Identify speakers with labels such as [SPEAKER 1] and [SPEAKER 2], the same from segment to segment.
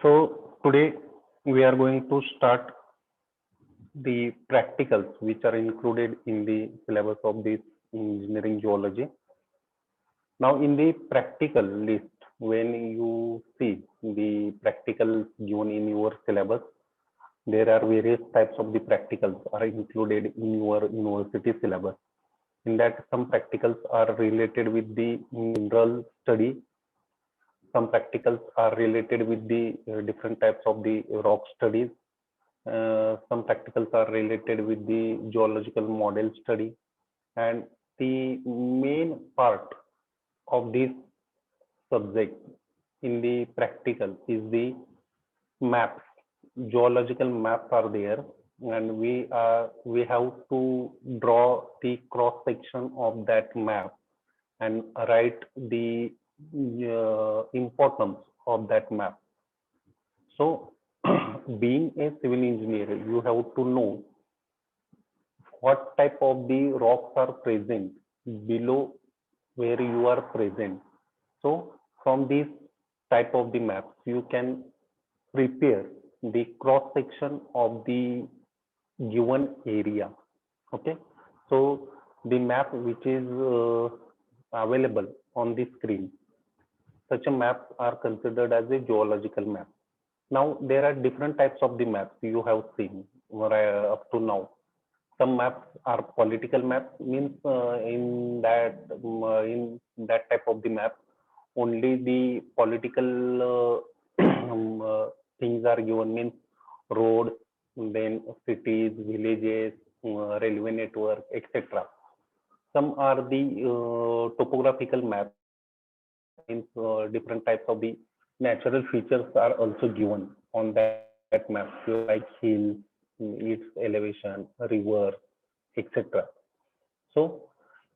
[SPEAKER 1] So today we are going to start the practicals which are included in the syllabus of this engineering geology. Now in the practical list, when you see the practicals given in your syllabus, there are various types of the practicals are included in your university syllabus. In that, some practicals are related with the mineral study. Some practicals are related with the different types of the rock studies. Some practicals are related with the geological model study, and the main part of this subject in the practical is the maps. Geological maps are there, and we have to draw the cross section of that map and write the importance of that map. So, being a civil engineer, you have to know what type of the rocks are present below where you are present. So, from this type of the maps, you can prepare the cross section of the given area. Okay, so the map which is available on the screen, such a maps are considered as a geological map. Now there are different types of the maps you have seen up to now. Some maps are political maps, means in that type of the map only the political things are given, means road, then cities, villages, railway network, etc. Some are the topographical maps, means different types of the natural features are also given on that map, like hills, its elevation, river, etc. So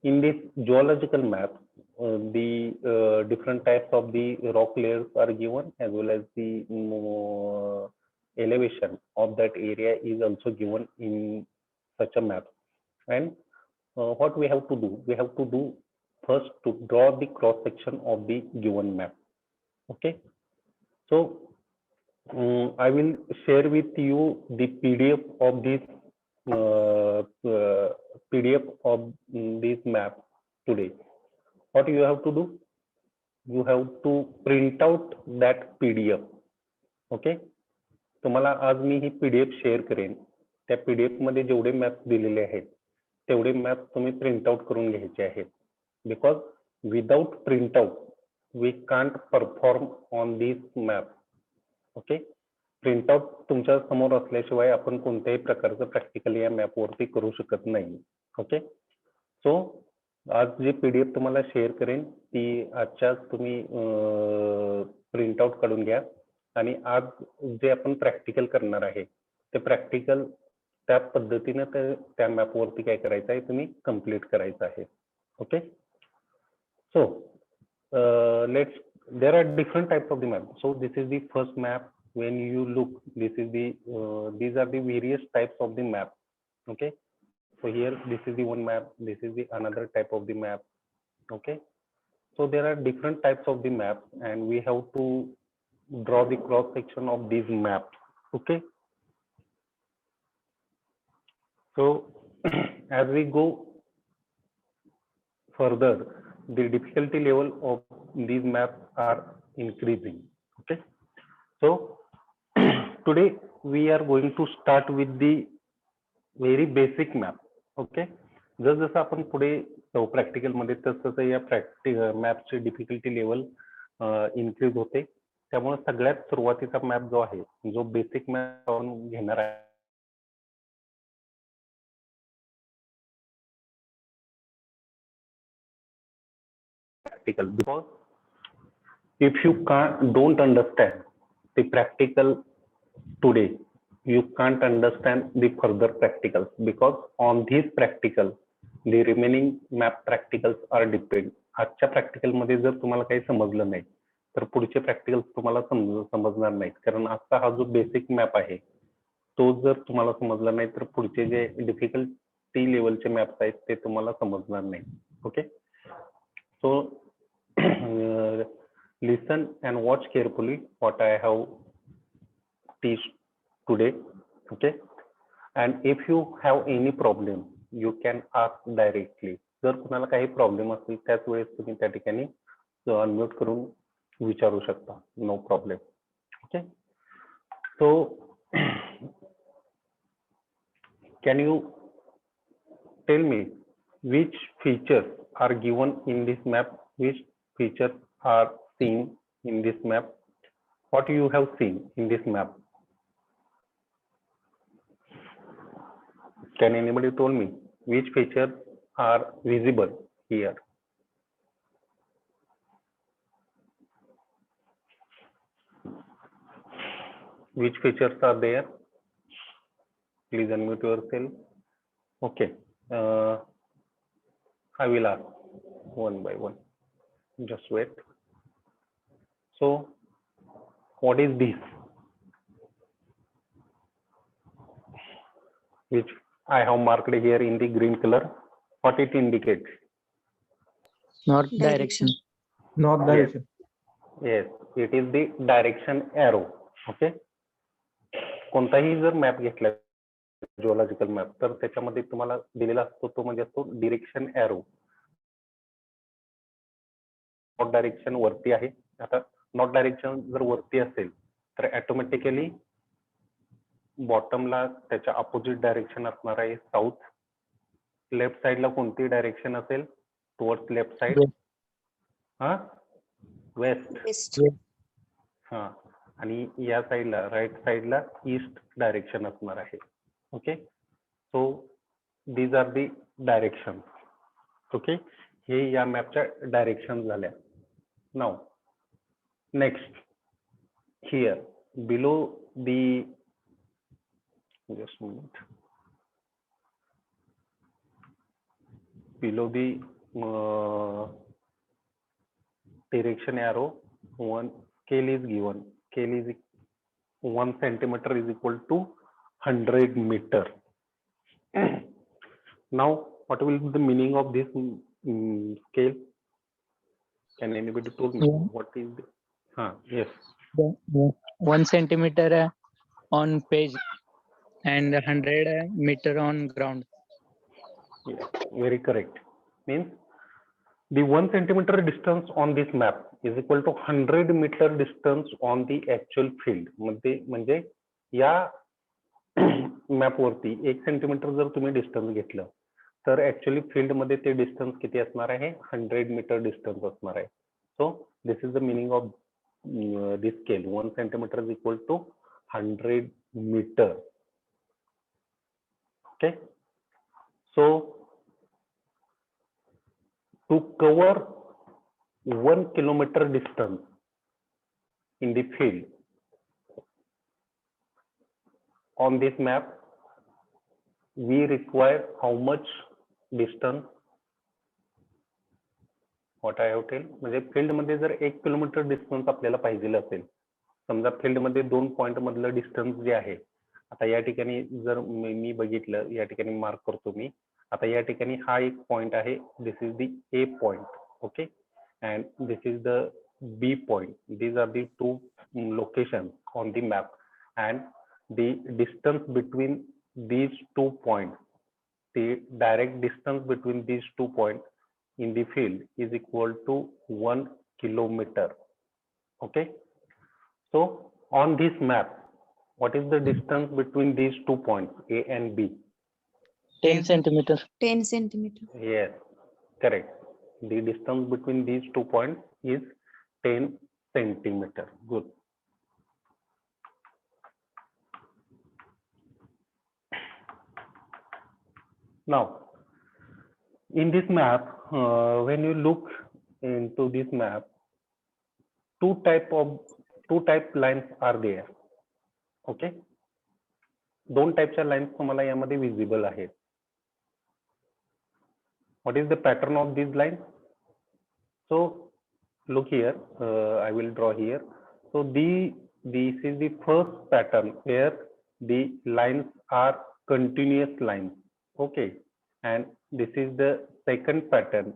[SPEAKER 1] in this geological map, the different types of the rock layers are given, as well as the elevation of that area is also given in such a map. And what we have to do? We have to do first to draw the cross section of the given map. Okay. So I will share with you the PDF of this PDF of this map today. What you have to do? You have to print out that PDF. Okay. तुम्हाला आज मी ही PDF share करेन. त्या PDF मध्ये जेवढे maps दिलेले आहेत तेवढे map तुम्ही प्रिंट आउट करून घ्यायचे आहेत. Because without print out we can't perform on this map. Okay. Print out तुमच्या समोर असल्याशिवाय आपण कोणत्याही प्रकारचं प्रॅक्टिकल या मॅपवरती करू शकत नाही. ओके. सो आज जी PDF तुम्हाला शेअर करेन ती आजच्याच तुम्ही प्रिंट आउट काढून घ्या, आणि आज जे आपण प्रॅक्टिकल करणार आहे ते प्रॅक्टिकल त्या पद्धतीने त्या मॅपवरती काय करायचं आहे तुम्ही कंप्लीट करायचं आहे. Okay. So let's, there are different types of the map. So this is the first map. When you look, this is the these are the various types of the map. Okay. So here this is the one map, this is the another type of the map. Okay. So there are different types of the maps, and we have to draw the cross section of these maps. Okay. So as we go further, the difficulty level of these maps are increasing. Okay. So today we are going to start with the very basic map. Okay. जसं आपण पुढे practical मध्ये तसं या मॅपची difficulty level increase होते. त्यामुळे सगळ्यात सुरुवातीचा मॅप जो आहे, जो बेसिक मॅप आपण घेणार आहे, practical, because if you don't understand the practical today, you can't understand the further practicals, because on these practical the remaining map practicals are depend. आजच्या प्रॅक्टिकल मध्ये जर तुम्हाला काही समजलं नाही तर पुढचे प्रॅक्टिकल तुम्हाला समजणार नाहीत, कारण आजचा हा जो बेसिक मॅप आहे तो जर तुम्हाला समजला नाही तर पुढचे जे डिफिकल्टी लेवलचे मॅप्स आहेत ते तुम्हाला समजणार नाही. Okay. So listen and watch carefully what I have teach today. Okay, and if you have any problem you can ask directly. जर कुणाला काही प्रॉब्लेम असेल त्याच वेळेस तुम्ही त्या ठिकाणी अनम्यूट करून विचारू शकता. No problem. Okay, so can you tell me which features are given in this map? Which features are seen in this map? What you have seen in this map? Can anybody tell me which features are visible here? Which features are there? Please unmute yourself. Okay, I will ask one by one. Just wait. So, what is this? Which I have marked here in the green color. What it indicates?
[SPEAKER 2] North direction.
[SPEAKER 3] North direction.
[SPEAKER 1] Yes, it is the direction arrow. Okay. कोणताही जर map घेतला geological map तर त्याच्यामध्ये तुम्हाला दिलेला असतो तो म्हणजे असतो डिरेक्शन एरो. नॉर्थ डायरेक्शन वरती आहे. आता नॉर्थ डायरेक्शन जर वरती असेल तर ऑटोमॅटिकली बॉटमला त्याच्या अपोजिट डायरेक्शन असणार आहे साऊथ. लेफ्ट साइडला कोणती डायरेक्शन असेल? Towards left side. हा, वेस्ट. हा, आणि या साइडला राईट साइडला ईस्ट डायरेक्शन असणार आहे. Okay, so these are the direction. Okay, हे या मॅपच्या डायरेक्शन झाल्या. Now next here below the just a minute, below the direction arrow one scale is given. Scale is 1 centimeter is equal to 100 meter. Now what will be the meaning of this scale? Can anybody tell me what is the yes,
[SPEAKER 2] 1 centimeter on page and 100 meter on ground.
[SPEAKER 1] yes, very correct. Means the 1 centimeter distance on this map is equal to 100 meter distance on the actual field. म्हणजे या map वरती 1 centimetre जर तुम्ही distance घेतलं तर actually field मध्ये ते distance किती असणार आहे? 100 मीटर डिस्टन्स असणार आहे. So this is the meaning of this scale. 1 centimetre is equal to 100 metre. Okay, so to cover 1 kilometer distance in the field on this map, we require how much distance? What I have told, म्हणजे field मध्ये जर 1 kilometre distance आपल्याला पाहिजे असेल, समजा field मध्ये 2 point मधलं distance जे आहे, आता या ठिकाणी जर मी बघितलं, या ठिकाणी मार्क करतो मी. आता या ठिकाणी हा एक पॉइंट आहे. This is the A point. Okay, and this is the B point. These are the two location on the map and the distance between these 2 points, the direct distance between these 2 points in the field is equal to 1 kilometer. Okay, so on this map, what is the distance between these 2 points A and B?
[SPEAKER 2] 10 centimeter.
[SPEAKER 4] 10 centimeter.
[SPEAKER 1] Yes, correct. The distance between these 2 points is 10 centimeter. Good. Now, in this map, when you look into this map, two type lines are there. Okay, 2 टाइपच्या lines तुम्हाला यामध्ये visible आहेत. What is the pattern of these lines? So look here, I will draw here. So this is the first pattern where the lines are continuous lines. Okay, and this is the second pattern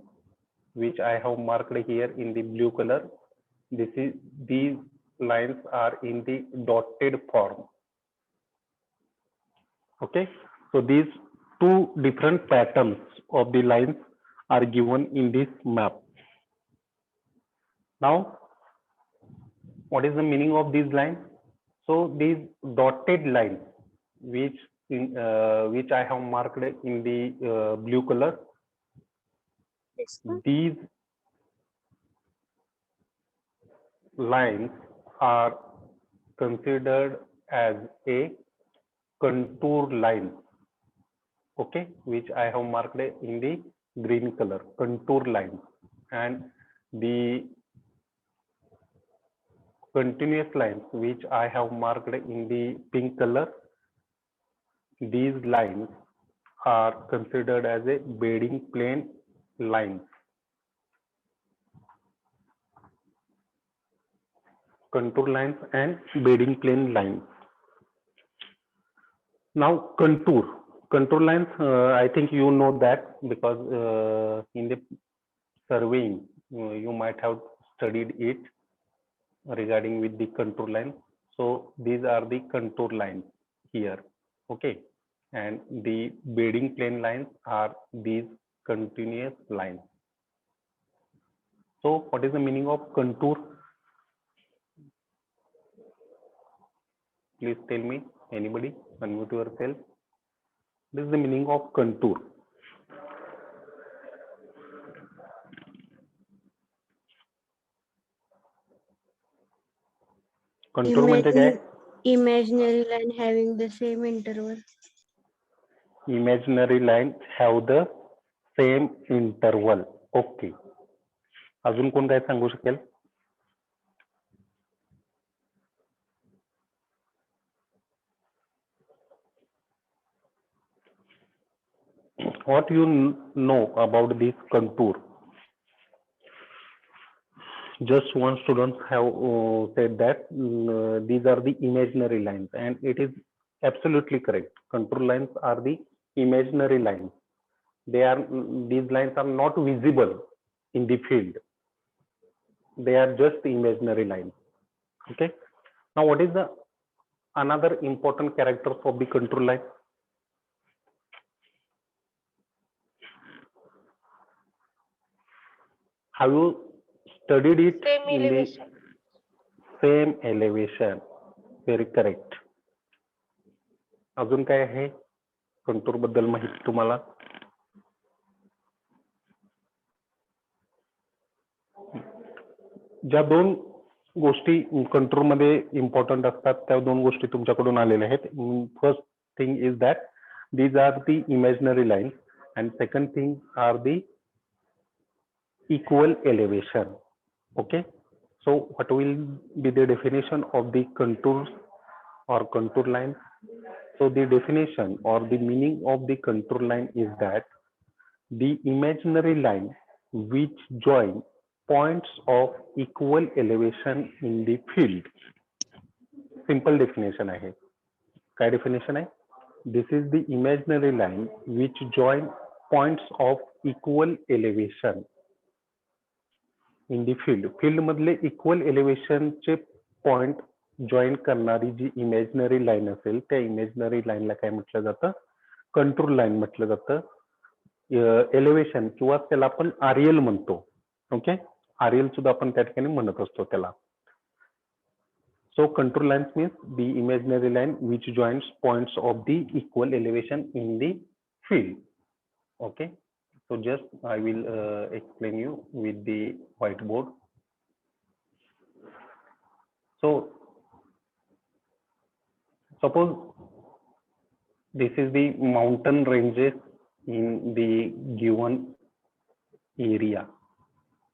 [SPEAKER 1] which I have marked here in the blue color. These lines are in the dotted form. Okay, so these two different patterns of the lines are given in this map. Now, what is the meaning of these lines? So these dotted lines, which I have marked in the blue color, these lines are considered as a contour line. Okay, which I have marked in the green color, contour line, and the continuous lines which I have marked in the pink color, these lines are considered as a bedding plane lines. Contour lines and bedding plane lines. Now contour lines, I think you know that because in the surveying you might have studied it regarding with the contour line. So these are the contour lines here. Okay, and the bedding plane lines are these continuous lines. So what is the meaning of contour? Please tell me, anybody, unmute yourself. This is the meaning of contour. Contour म्हणजे काय?
[SPEAKER 3] Imaginary line having the same interval.
[SPEAKER 1] Imaginary lines have the same interval. Okay. अजून कोण काय सांगू शकेल? What you know about this contour? Just one student have said that these are the imaginary lines, and it is absolutely correct. Contour lines are the imaginary lines. These lines are not visible in the field. They are just imaginary lines. Okay. Now, what is the another important character of the contour line? Have you studied it?
[SPEAKER 3] Same elevation.
[SPEAKER 1] Same elevation. Very correct. अजून काय आहे contour बद्दल माहिती तुम्हाला? ज्या दोन गोष्टी contour मध्ये इम्पॉर्टंट असतात त्या दोन गोष्टी तुमच्याकडून आलेल्या आहेत. First thing is that these are the imaginary lines, and second thing are the equal elevation. Okay, so what will be the definition of the contours or contour line? So the definition or the meaning of the contour line is that the imaginary line which join points of equal elevation in the field. Simple definition आहे. काय definition आहे? This is the imaginary line which join points of equal elevation in the field. Field मधले equal elevation चे point join करणारी जी imaginary line असेल त्या imaginary line ला काय म्हटलं जातं? Contour line म्हटलं जातं. Elevation किंवा त्याला आपण RL म्हणतो. ओके, RL सुद्धा आपण त्या ठिकाणी म्हणत असतो त्याला. So contour lines means the imaginary line which joins points of the equal elevation in the field. Okay, so just I will explain you with the whiteboard. So suppose this is the mountain ranges in the given area.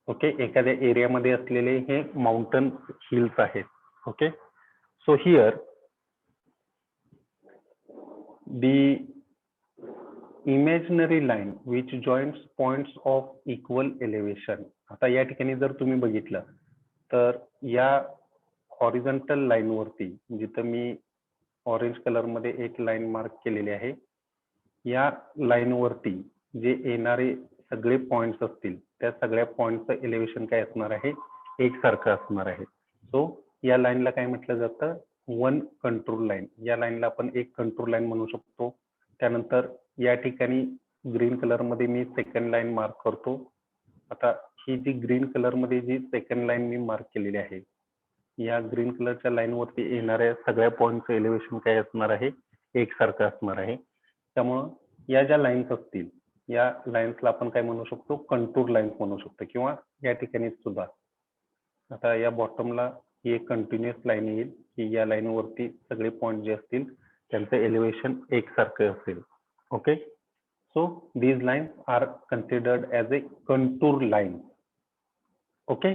[SPEAKER 1] Okay, एखाद्या area मध्ये असलेले हे mountain hills आहेत. Okay, so here the imaginary line which joins points of equal elevation. आता या ठिकाणी जर तुम्ही बघितलं तर या हॉरिझॉन्टल लाईन वरती जिथं मी ऑरेंज कलर मध्ये एक लाईन मार्क केलेली आहे, या लाईन वरती जे येणारे सगळे पॉइंट्स असतील त्या सगळ्या पॉइंटचं एलिव्हेशन काय असणार आहे? एकसारखं असणार आहे. सो या लाईनला काय म्हटलं जातं? वन कंट्रोल लाईन, या लाईनला आपण एक कंट्रोल लाईन म्हणू शकतो. त्यानंतर या ठिकाणी ग्रीन कलर मध्ये मी सेकंड लाईन मार्क करतो. आता ही जी ग्रीन कलर मध्ये जी सेकंड लाईन मी मार्क केलेली आहे, या ग्रीन कलरच्या लाईन वरती येणाऱ्या सगळ्या पॉईंटचं एलिव्हेशन काय असणार आहे, एकसारखं असणार आहे. त्यामुळं या ज्या लाईन्स असतील, या लाईन्सला आपण काय म्हणू शकतो, कंटूर लाईन्स म्हणू शकतो. किंवा या ठिकाणी सुद्धा आता या बॉटमला ही एक कंटिन्युअस लाईन येईल की या लाईन वरती सगळे पॉईंट जे असतील त्यांचं एलिव्हेशन एकसारखं असेल. Okay, so these lines are considered as a contour line. Okay,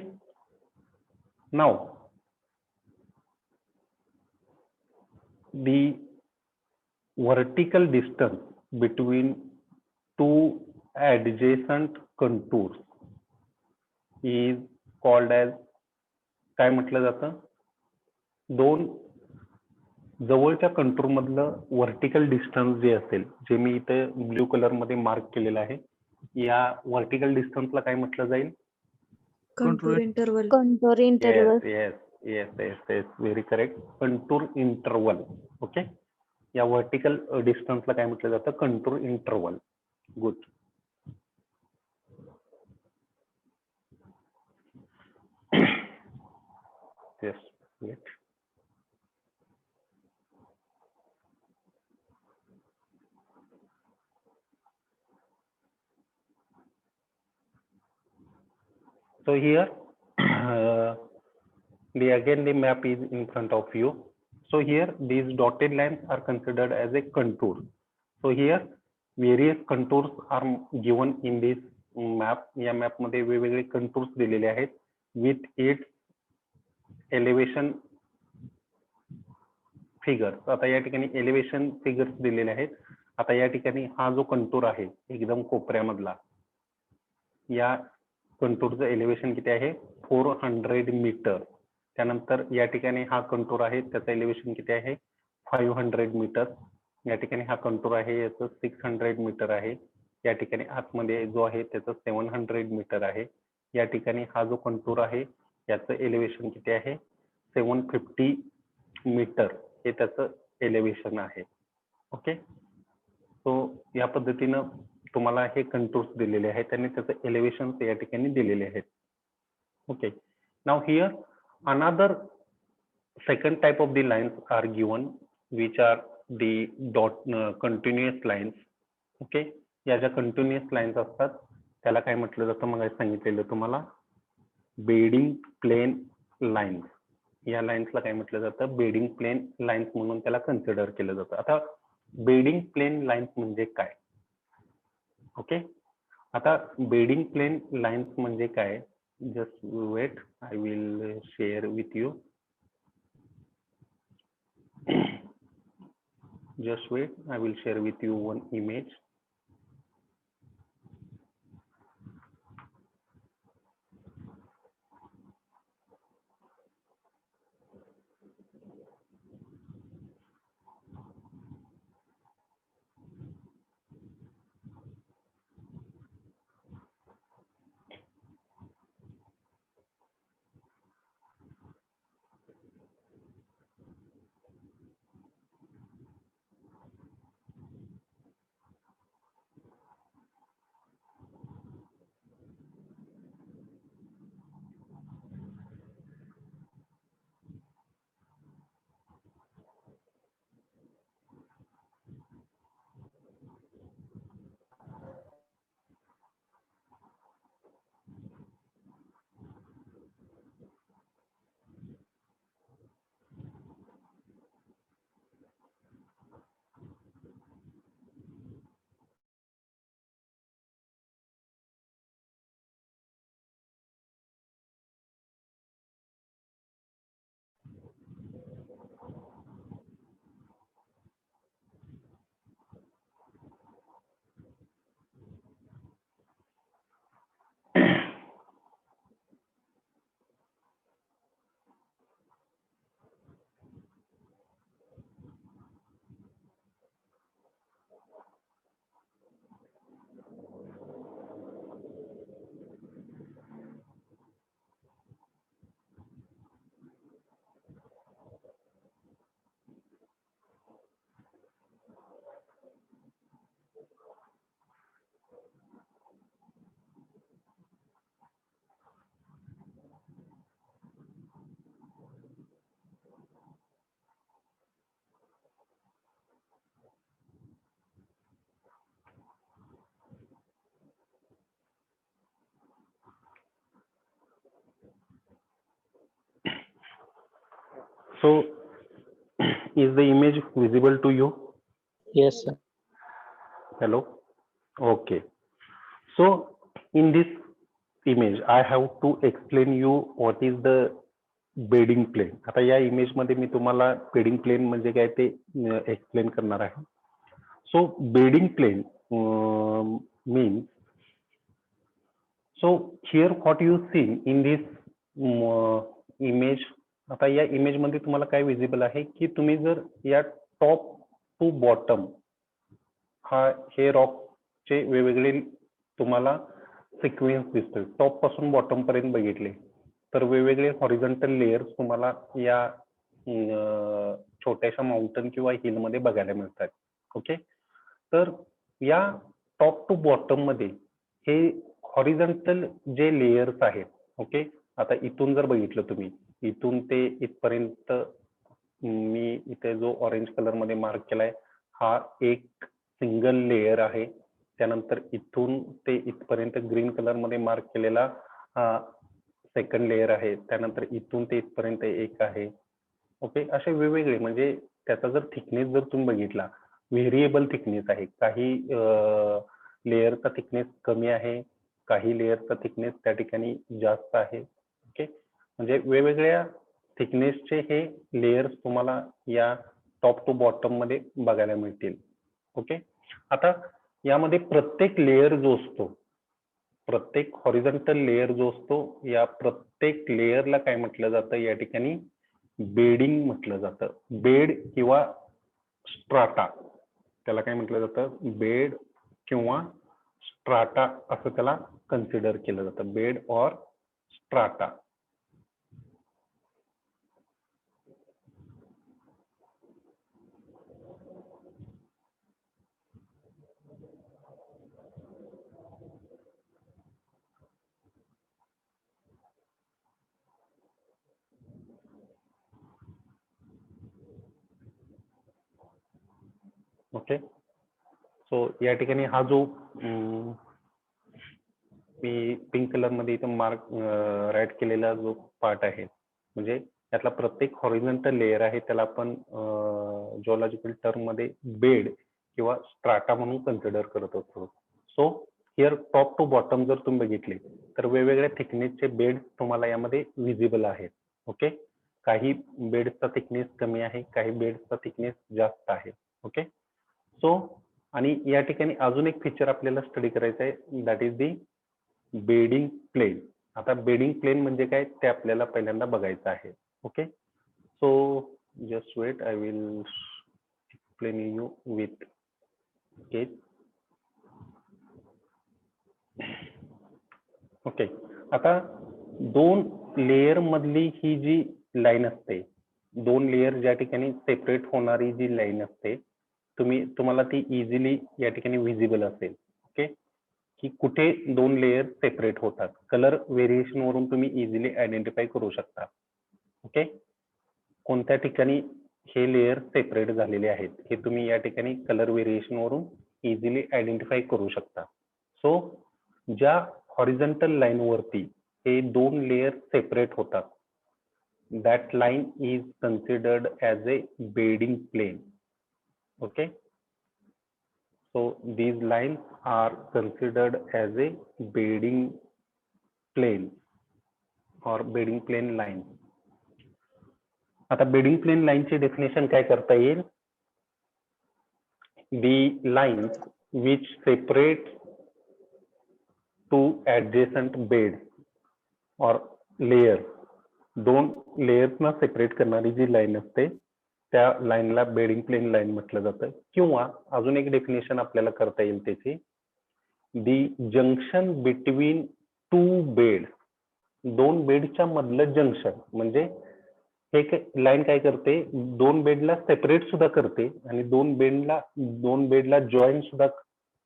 [SPEAKER 1] now the vertical distance between two adjacent contours is called as, काय म्हटलं जातं, दोन जवळच्या कंटूर मधलं व्हर्टिकल डिस्टन्स जे असेल, जे मी इथे ब्ल्यू कलर मध्ये मार्क केलेलं आहे, या व्हर्टिकल डिस्टन्सला काय म्हटलं जाईल,
[SPEAKER 3] Contour interval.
[SPEAKER 4] Contour interval.
[SPEAKER 1] yes, very correct, contour interval. Okay, या व्हर्टिकल डिस्टन्सला काय म्हटलं जातं, contour interval. Good. Yes, wait. So here the map is in front of you. So here these dotted lines are considered as a contour. So here various contours are given in this map. या map मध्ये वेगवेगळे contours दिलेले आहेत with its elevation figures. आता या ठिकाणी elevation figures दिलेले आहेत. आता या ठिकाणी हा जो कंटूर आहे एकदम कोपऱ्यामधला, या कंटूरचं एलिव्हेशन किती आहे, 400 मीटर. त्यानंतर या ठिकाणी हा कंटूर आहे, त्याचं एलिव्हेशन किती आहे, 500 मीटर. या ठिकाणी हा कंटूर आहे, याचं 600 मीटर आहे. या ठिकाणी आतमध्ये जो आहे त्याचं 700 मीटर आहे. या ठिकाणी हा जो कंटूर आहे याचं एलिव्हेशन किती आहे, 750 मीटर हे त्याचं एलिव्हेशन आहे. ओके, सो या पद्धतीनं तुम्हाला हे कंटूर्स दिलेले आहेत आणि त्याचं एलिव्हेशन या ठिकाणी दिलेले आहेत. Okay, now here another second type of the lines are given which are the continuous lines. Okay, या ज्या कंटिन्युअस लाईन्स असतात त्याला काय म्हटलं जातं, मग सांगितलेलं तुम्हाला, बेडिंग प्लेन लाईन्स. या लाईन्सला काय म्हटलं जातं, बेडिंग प्लेन लाईन्स म्हणून त्याला कन्सिडर केलं जातं. आता बेडिंग प्लेन लाईन्स म्हणजे काय, ओके, आता बेडिंग प्लेन लाईन्स म्हणजे काय, just wait, I will share with you. Just wait, I will share with you one image. So is the image visible to you?
[SPEAKER 2] Yes, sir.
[SPEAKER 1] Hello. Okay. So in this image I have to explain you what is the bedding plane. आता या image मध्ये मी तुम्हाला bedding plane म्हणजे काय ते explain करणार आहे. So bedding plane means, so here what you see in this image. आता या इमेज मध्ये तुम्हाला काय विजिबल आहे की तुम्ही जर या टॉप टू बॉटम हे रॉकचे वेगवेगळे तुम्हाला सिक्वेन्स दिसतोय. टॉप पासून बॉटम पर्यंत बघितले तर वेगवेगळे हॉरिझॉन्टल लेयर्स तुम्हाला या छोट्याशा माउंटन किंवा हिल मध्ये बघायला मिळतात. ओके. तर या टॉप टू बॉटम मध्ये हे हॉरिझॉन्टल जे लेयर्स आहेत. ओके. आता इथून जर बघितलं तुम्ही इथून ते इथपर्यंत मी इथे जो ऑरेंज कलर मध्ये मार्क केलाय हा एक सिंगल लेयर आहे. त्यानंतर इथून ते इथपर्यंत ग्रीन कलर मध्ये मार्क केलेला हा सेकंड लेयर आहे. त्यानंतर इथून ते इथपर्यंत एक आहे. ओके. असे वेगवेगळे म्हणजे त्याचा जर थिकनेस जर तुम्ही बघितला व्हेरिएबल थिकनेस आहे. काही लेयरचा थिकनेस कमी आहे, काही लेयरचा थिकनेस त्या ठिकाणी जास्त आहे. ओके. म्हणजे वेगवेगळ्या थिकनेसचे हे लेयर्स तुम्हाला या टॉप टू बॉटम मध्ये बघायला मिळतील. ओके. आता यामध्ये प्रत्येक लेयर जो असतो, प्रत्येक हॉरिझॉन्टल लेयर जो असतो या प्रत्येक लेयरला काय म्हटलं जातं या ठिकाणी बेडिंग म्हटलं जातं. बेड किंवा स्ट्राटा त्याला काय म्हटलं जातं, बेड किंवा स्ट्राटा असं त्याला कन्सिडर केलं जातं. Bed or strata. Okay. So या ठिकाणी हा जो मी पिंक कलर मध्ये इथं मार्क राईट केलेला जो पार्ट आहे म्हणजे यातला प्रत्येक हॉरिझॉन्टल लेयर आहे त्याला आपण जिओलॉजिकल टर्म मध्ये बेड किंवा स्ट्राटा म्हणून कन्सिडर करत असतो. So here top to bottom जर तुम्ही बघितले तर वेगवेगळ्या थिकनेसचे बेड तुम्हाला यामध्ये विजिबल आहेत. ओके. काही बेडचा थिकनेस कमी आहे, काही बेडचा थिकनेस जास्त आहे. ओके. सो आणि या ठिकाणी अजून एक फीचर आपल्याला स्टडी करायचं आहे, that is the bedding plane. आता बेडिंग प्लेन म्हणजे काय ते आपल्याला पहिल्यांदा बघायचं आहे. Okay. So just wait, I will explain you with case. Okay. आता दोन लेयर मधली ही जी लाईन असते, दोन लेयर ज्या ठिकाणी सेपरेट होणारी जी लाईन असते तुम्हाला ती इझिली या ठिकाणी विजिबल असेल. ओके. की कुठे दोन लेयर सेपरेट होतात. कलर व्हेरिएशन वरून तुम्ही इझिली आयडेंटिफाय करू शकता. ओके. कोणत्या ठिकाणी हे लेयर सेपरेट झालेले आहेत हे तुम्ही या ठिकाणी कलर व्हेरिएशन वरून इझिली आयडेंटिफाय करू शकता. सो ज्या हॉरिझॉन्टल लाईन वरती हे दोन लेयर सेपरेट होतात, that line is considered as a bedding plane. Okay. So these lines are considered as a bedding plane or bedding plane line. आता bedding plane line ची definition काय करता येईल, the lines which separate two adjacent beds or layers, दोन layers ना separate करणारी जी line असते त्या लाईनला बेडिंग प्लेन लाईन म्हटलं जातं. किंवा अजून एक डेफिनेशन आपल्याला करता येईल त्याची, दी जंक्शन बिटवीन टू बेड, दोन बेडच्या मधलं जंक्शन. म्हणजे हे लाईन काय करते, दोन बेडला सेपरेट सुद्धा करते आणि दोन बेडला जॉईन सुद्धा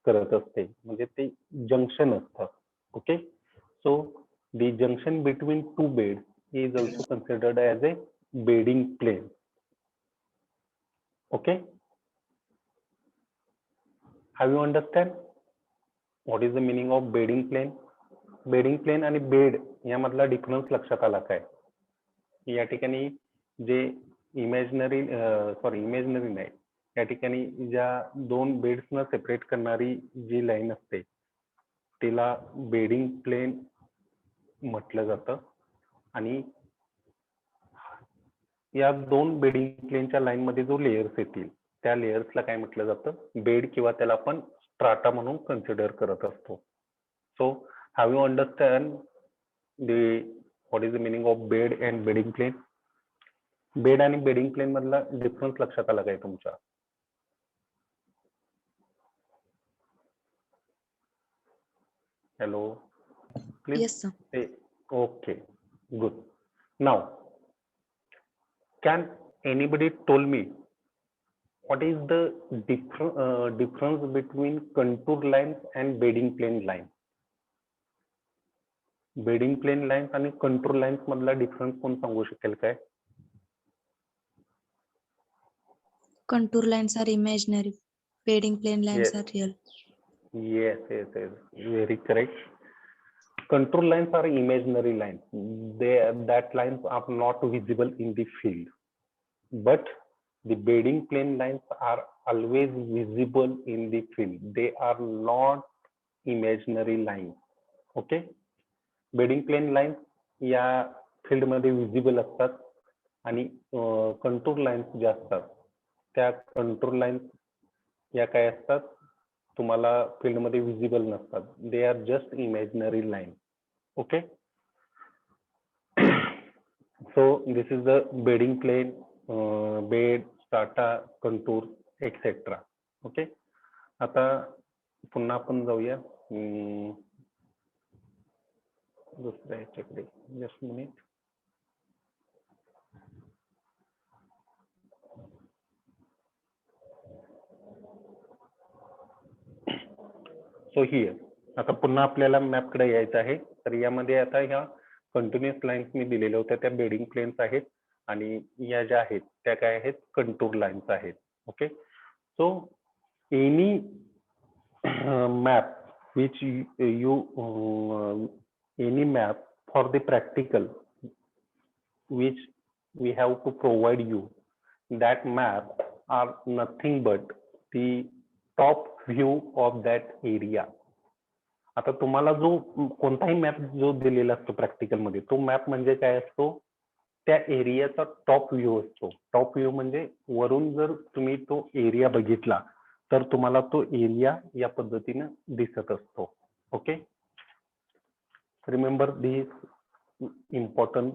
[SPEAKER 1] करत असते, म्हणजे ते जंक्शन असतं. Okay. So the junction between two bed is also considered as a bedding plane. Okay. Have you understand what is the meaning of bedding plane? Bedding plane आणि बेड यामधला डिफरन्स लक्षात आला काय? या ठिकाणी जे इमॅजिनरी नाही, या ठिकाणी ज्या दोन बेड्सना सेपरेट करणारी जी लाईन असते तिला बेडिंग प्लेन म्हटलं जातं. आणि या दोन बेडिंग प्लेनच्या लाईन मध्ये जो लेयर्स येतील त्या लेयर्सला काय म्हटलं जातं, बेड, किंवा त्याला आपण स्ट्राटा म्हणून कन्सिडर करत असतो. So have you understand what is the meaning of bed and bedding plane? Bed आणि बेडिंग प्लेन मधला डिफरन्स लक्षात आला काय तुमच्या? Hello, please.
[SPEAKER 4] Yes, sir.
[SPEAKER 1] Okay, good. Now, can anybody told me what is the difference between contour lines and bedding plane line? Bedding plane lines आणि contour lines मधला difference कोण सांगू शकेल काय?
[SPEAKER 4] Contour lines are imaginary. Bedding plane lines
[SPEAKER 1] Yes.
[SPEAKER 4] are real.
[SPEAKER 1] Yes. Very correct. Contour lines are imaginary lines. That lines are not visible in the field. But the bedding plane lines are always visible in the field. They are not imaginary lines. Okay. Bedding plane lines या field मध्ये visible असतात आणि contour lines ज्या असतात त्या contour lines या काय असतात, तुम्हाला फील्ड मध्ये विजिबल नसतात. They are just imaginary line. Okay. So this is the bedding plane, bed, strata, contour etcetera. Okay. आता पुन्हा आपण जाऊया दुसऱ्या ह्याच्याकडे. Just minute. सो हिअर आता पुन्हा आपल्याला मॅप कडे यायचं आहे. तर यामध्ये आता ह्या कंटिन्युअस लाईन्स मी दिलेल्या होत्या त्या बेडिंग प्लेन्स आहेत आणि या ज्या आहेत त्या काय आहेत, कंटूर लाईन्स आहेत. Okay. So any map which any map for the practical which we have to provide you, that map are nothing but the top view of that area. आता तुम्हाला जो कोणताही मॅप जो दिलेला असतो प्रॅक्टिकल मध्ये, तो मॅप म्हणजे काय असतो, त्या एरियाचा टॉप व्ह्यू असतो. टॉप व्ह्यू म्हणजे वरून जर तुम्ही तो एरिया बघितला तर तुम्हाला तो एरिया या पद्धतीने दिसत असतो. Okay. Remember this important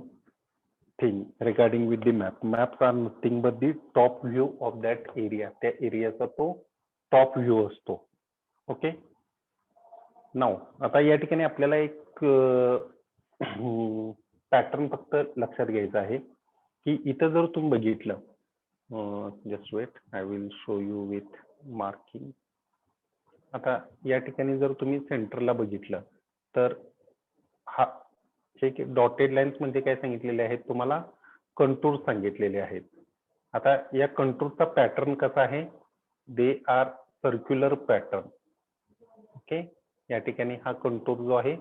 [SPEAKER 1] thing regarding with the map. Maps are nothing but the top view of that area. त्या एरियाचा तो टॉप व्ह्यू असतो. ओके. नाव आता या ठिकाणी आपल्याला एक पॅटर्न फक्त लक्षात घ्यायचा आहे की इथं जर तुम्ही बघितलं, just wait, I will show you with marking. आता या ठिकाणी जर तुम्ही सेंटरला बघितलं तर हा हे डॉटेड लाईन्स म्हणजे काय सांगितलेले आहेत तुम्हाला, कंटूर सांगितलेले आहेत. आता या कंटूरचा पॅटर्न कसा आहे, they are circular pattern. Okay. या ठिकाणी हा कंटूर जो आहे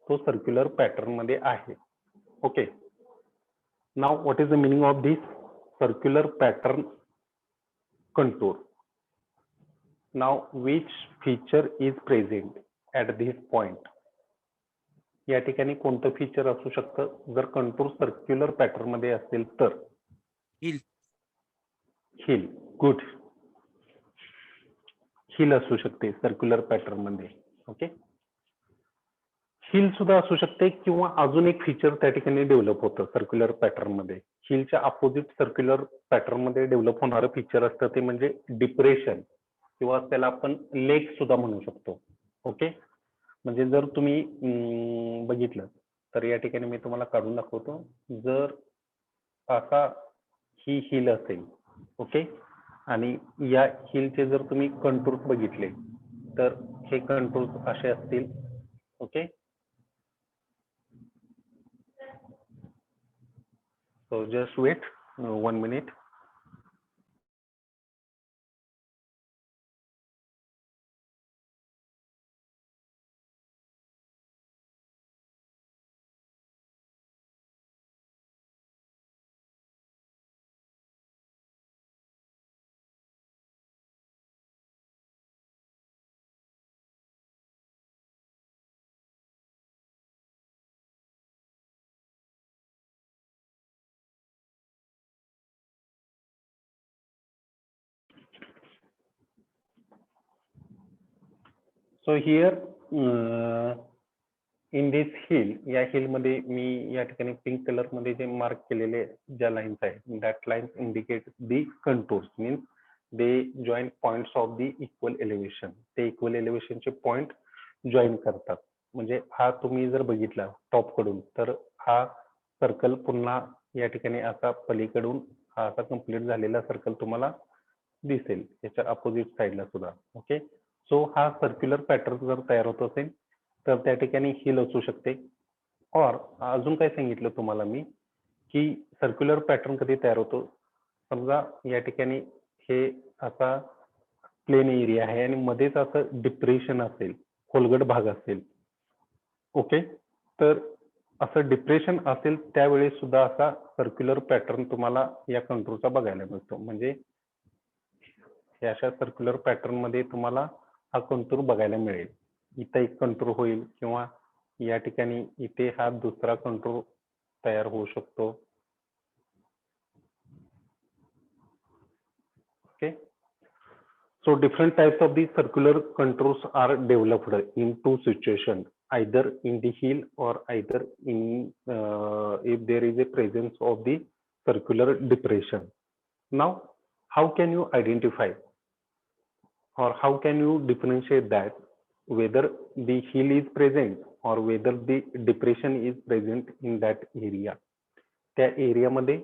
[SPEAKER 1] तो सर्क्युलर पॅटर्न मध्ये आहे. Okay. Now what is the meaning of this circular pattern contour? Now which feature is present at this point? या ठिकाणी कोणतं फीचर असू शकतं जर कंटूर सर्क्युलर पॅटर्न मध्ये असेल तर? हिल. हिल. गुड. हिल असू शकते सर्क्युलर पॅटर्न मध्ये. ओके. हिल सुद्धा असू शकते किंवा अजून एक फीचर त्या ठिकाणी डेव्हलप होतं सर्क्युलर पॅटर्न मध्ये. हिलच्या अपोजिट सर्क्युलर पॅटर्न मध्ये डेव्हलप होणारं फीचर असतं ते म्हणजे डिप्रेशन किंवा त्याला आपण लेक सुद्धा म्हणू शकतो. ओके. म्हणजे जर तुम्ही बघितलं तर या ठिकाणी मी तुम्हाला काढून दाखवतो. जर असा ही हिल असेल, ओके, आणि या हिलचे जर तुम्ही कंटूर्स बघितले तर हे कंटूर्स असे असतील. Okay. So just wait 1 minute. So here in this hill, या हिल मध्ये मी या ठिकाणी पिंक कलर मध्ये जे मार्क केलेले ज्या लाईन्स आहेत, that lines indicate the contours, means they join points of the equal elevation. ते इक्वल एलिव्हेशनचे पॉइंट जॉईन करतात. म्हणजे हा तुम्ही जर बघितला टॉप कडून, तर हा सर्कल पुन्हा या ठिकाणी असा पलीकडून हा असा कंप्लीट झालेला सर्कल तुम्हाला दिसेल याच्या अपोजिट साईडला सुद्धा. ओके, सो हा सर्क्युलर पॅटर्न जर तयार होत असेल तर त्या ठिकाणी हिल असू शकते. और अजून काय सांगितलं तुम्हाला मी, की सर्क्युलर पॅटर्न कधी तयार होतो, समजा या ठिकाणी हे असा प्लेन एरिया आहे आणि मध्येच असं डिप्रेशन असेल, खोलगट भाग असेल. ओके, तर असं डिप्रेशन असेल त्यावेळेस सुद्धा असा सर्क्युलर पॅटर्न तुम्हाला या कंटूरचा बघायला मिळतो. म्हणजे या अशा सर्क्युलर पॅटर्न मध्ये तुम्हाला हा कंटूर बघायला मिळेल. इथं एक कंटूर होईल किंवा या ठिकाणी इथे हा दुसरा कंटूर तयार होऊ शकतो. Okay, so different types of these circular contours are developed in two situations, either in the heel or either in if there is a presence of the circular depression. Now how can you identify or how can you differentiate that whether the heel is present or whether the depression is present in that area? त्या area मध्ये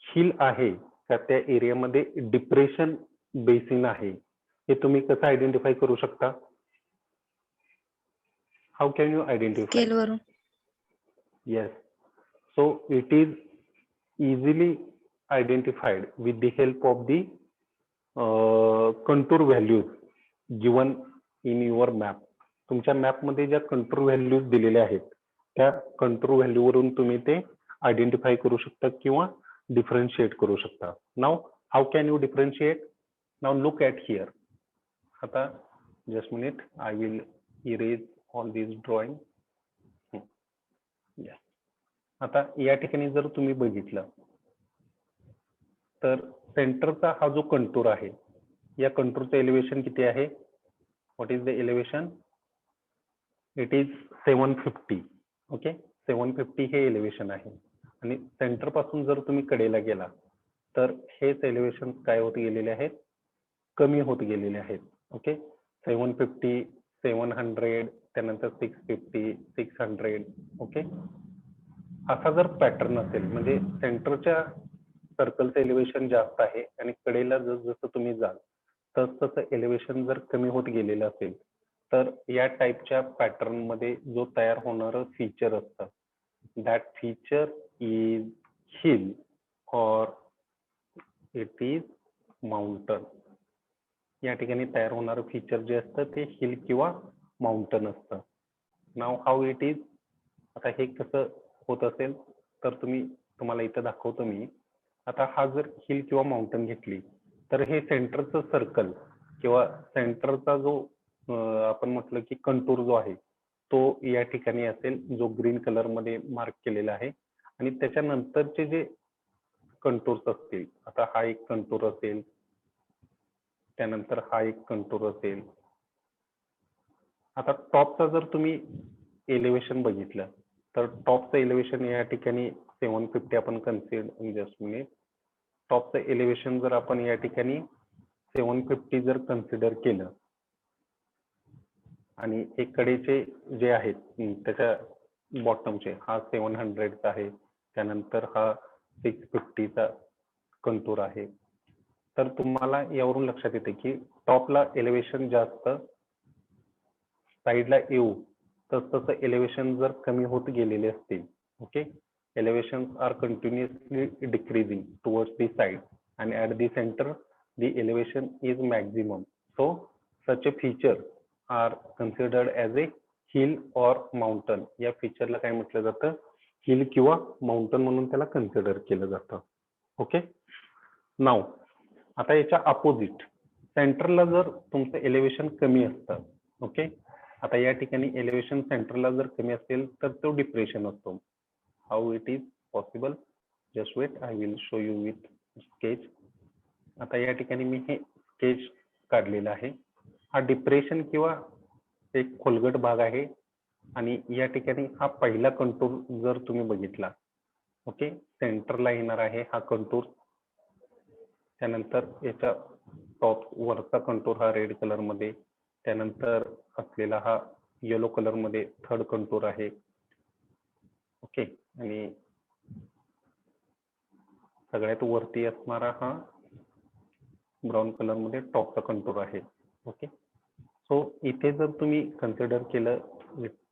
[SPEAKER 1] hill आहे का त्या area मध्ये depression basin आहे, हे तुम्ही कसं आयडेंटिफाय करू शकता? How can you identify?
[SPEAKER 4] Scale वरून.
[SPEAKER 1] Yes, so it is easily identified with the help of the contour values given in your map. तुमच्या मॅप मध्ये ज्या कंटूर व्हॅल्यूज दिलेल्या आहेत त्या कंटूर व्हॅल्यू वरून तुम्ही ते आयडेंटिफाय करू शकता किंवा डिफरन्शिएट करू शकता. Now how can you differentiate? Now look at here. आता just minute, I will erase all this drawing. आता या ठिकाणी जर तुम्ही बघितलं तर सेंटरचा हा जो कंटूर आहे, या कंटूरचं एलिव्हेशन किती आहे? What is the elevation? It is 750. Okay, 750 हे एलिव्हेशन आहे. आणि सेंटर पासून जर तुम्ही कडेला गेला तर हेच एलिव्हेशन काय होत गेलेले आहेत? कमी होत गेलेले आहेत. ओके, 750, 700, त्यानंतर 650, 600. ओके, असा जर पॅटर्न असेल म्हणजे सेंटरच्या सर्कलचं एलिव्हेशन जास्त आहे आणि कडेला जसं तुम्ही जाल तसं एलिव्हेशन जर कमी होत गेलेलं असेल तर या टाईपच्या पॅटर्न मध्ये जो तयार होणारं फीचर असतं, दॅट फीचर इज हिल और इट इज माउंटन. या ठिकाणी तयार होणारं फीचर जे असतं ते हिल किंवा माउंटन असतं. नाव हाऊ इट इज, आता हे कसं होत असेल तर तुम्हाला इथं दाखवतो मी. आता हा जर हिल किंवा माउंटन घेतली तर हे सेंटरचं सर्कल किंवा सेंटरचा जो आपण म्हटलं की कंटूर जो आहे तो या ठिकाणी असेल, जो ग्रीन कलर मध्ये मार्क केलेला आहे. आणि त्याच्यानंतरचे जे कंटूर्स असतील, आता हा एक कंटूर असेल, त्यानंतर हा एक कंटूर असेल. आता टॉपचा जर तुम्ही एलिव्हेशन बघितलं तर टॉपचं एलिव्हेशन या ठिकाणी 750 आपण कन्सिडर, जस्ट मिनिट, टॉपचं एलिव्हेशन जर आपण या ठिकाणी 750 जर कन्सिडर केलं आणि हे कडेचे जे आहेत त्याच्या बॉटमचे हा 700 आहे, त्यानंतर हा 650चा कंटूर आहे. तर तुम्हाला यावरून लक्षात येते की टॉपला एलिव्हेशन जास्त साईडला येऊ तसं एलिव्हेशन जर कमी होत गेलेले असतील. Okay, elevations are continuously decreasing towards the side and at the center the elevation is maximum. So such a feature are considered as a hill or mountain. या feature ला काय म्हटलं जातं? हिल किंवा माउंटन म्हणून त्याला कन्सिडर केलं जातं. ओके, नाव आता याच्या अपोजिट सेंटरला जर तुमचं एलिव्हेशन कमी असतं, ओके, आता या ठिकाणी एलिव्हेशन सेंटरला जर कमी असेल तर तो डिप्रेशन असतो. How it is possible? Just wait, I will show you with sketch. आता या ठिकाणी मी हे स्केच काढलेलं आहे. हा डिप्रेशन किंवा एक खोलगट भाग आहे आणि या ठिकाणी हा पहिला कंटूर जर तुम्ही बघितला, ओके, सेंटरला येणार आहे हा कंटूर. त्यानंतर याच्या टॉप वरचा कंटूर हा रेड कलर मध्ये, त्यानंतर असलेला हा येलो कलर मध्ये थर्ड कंटूर आहे. ओके, आणि सगळ्यात वरती असणारा हा ब्राऊन कलर मध्ये टॉपचा कंटूर आहे. ओके, सो इथे जर तुम्ही कन्सिडर केलं,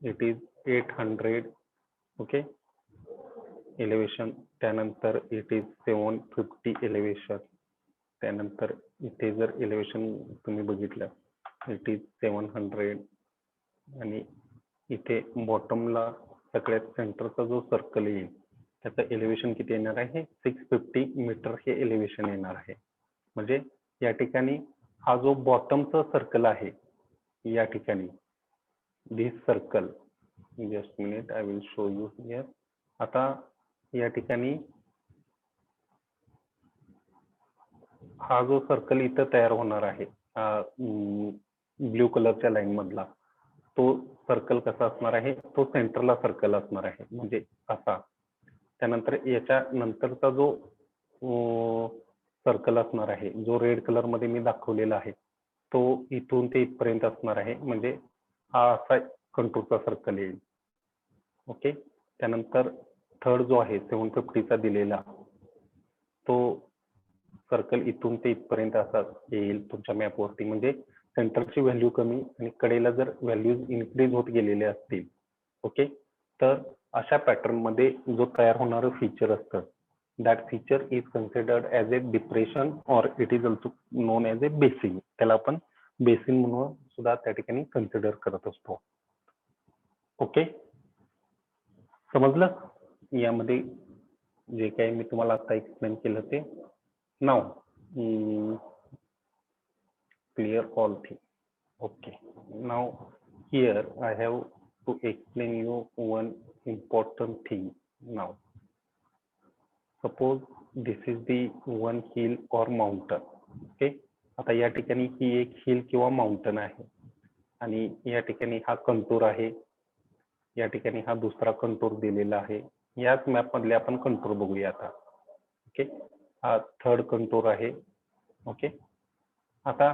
[SPEAKER 1] इट इज 800, ओके, एलिव्हेशन. त्यानंतर इट इज 750 एलिव्हेशन. त्यानंतर इथे जर एलिव्हेशन तुम्ही बघितलं, इट इज 700. आणि इथे बॉटमला सगळ्यात सेंटरचा जो सर्कल येईल त्याचं एलिव्हेशन किती येणार आहे, 650 मीटर हे एलिव्हेशन येणार आहे. म्हणजे या ठिकाणी हा जो बॉटमचा सर्कल आहे, या ठिकाणी this circle, just minute, I will show you here. आता या ठिकाणी हा जो सर्कल इथं तयार होणार आहे ब्ल्यू कलरच्या लाईन मधला, तो सर्कल कसा असणार आहे, तो सेंटरला सर्कल असणार आहे, म्हणजे असा. त्यानंतर याच्या नंतरचा जो सर्कल असणार आहे, जो रेड कलर मध्ये मी दाखवलेला आहे, तो इथून ते इथपर्यंत असणार आहे, म्हणजे हा असा कंटूरचा सर्कल येईल. ओके, त्यानंतर थर्ड जो आहे 750चा दिलेला, तो सर्कल इथून ते इथपर्यंत असा येईल तुमच्या मॅपवरती. म्हणजे सेंटरची व्हॅल्यू कमी आणि कडेला जर व्हॅल्यूज इन्क्रीज होत गेलेले असतील, ओके, तर अशा पॅटर्न मध्ये जो तयार होणारं फीचर असतं, that feature is considered as A depression or it is also non as A basin. त्याला आपण बेसिन म्हणून सुद्धा त्या ठिकाणी कन्सिडर करत असतो. ओके, समजलं यामध्ये जे काही मी तुम्हाला आता एक्सप्लेन केलं ते. नाव clear all things. Okay, now here I have to explain you one important thing. Now suppose this is the one hill or mountain. Okay, आता या ठिकाणी ही एक हिल किंवा माउंटन आहे आणि या ठिकाणी हा कंटूर आहे, या ठिकाणी हा दुसरा कंटूर दिलेला आहे. याच मॅप मधले आपण कंटूर बघूया आता. ओके, हा थर्ड कंटूर आहे. ओके, आता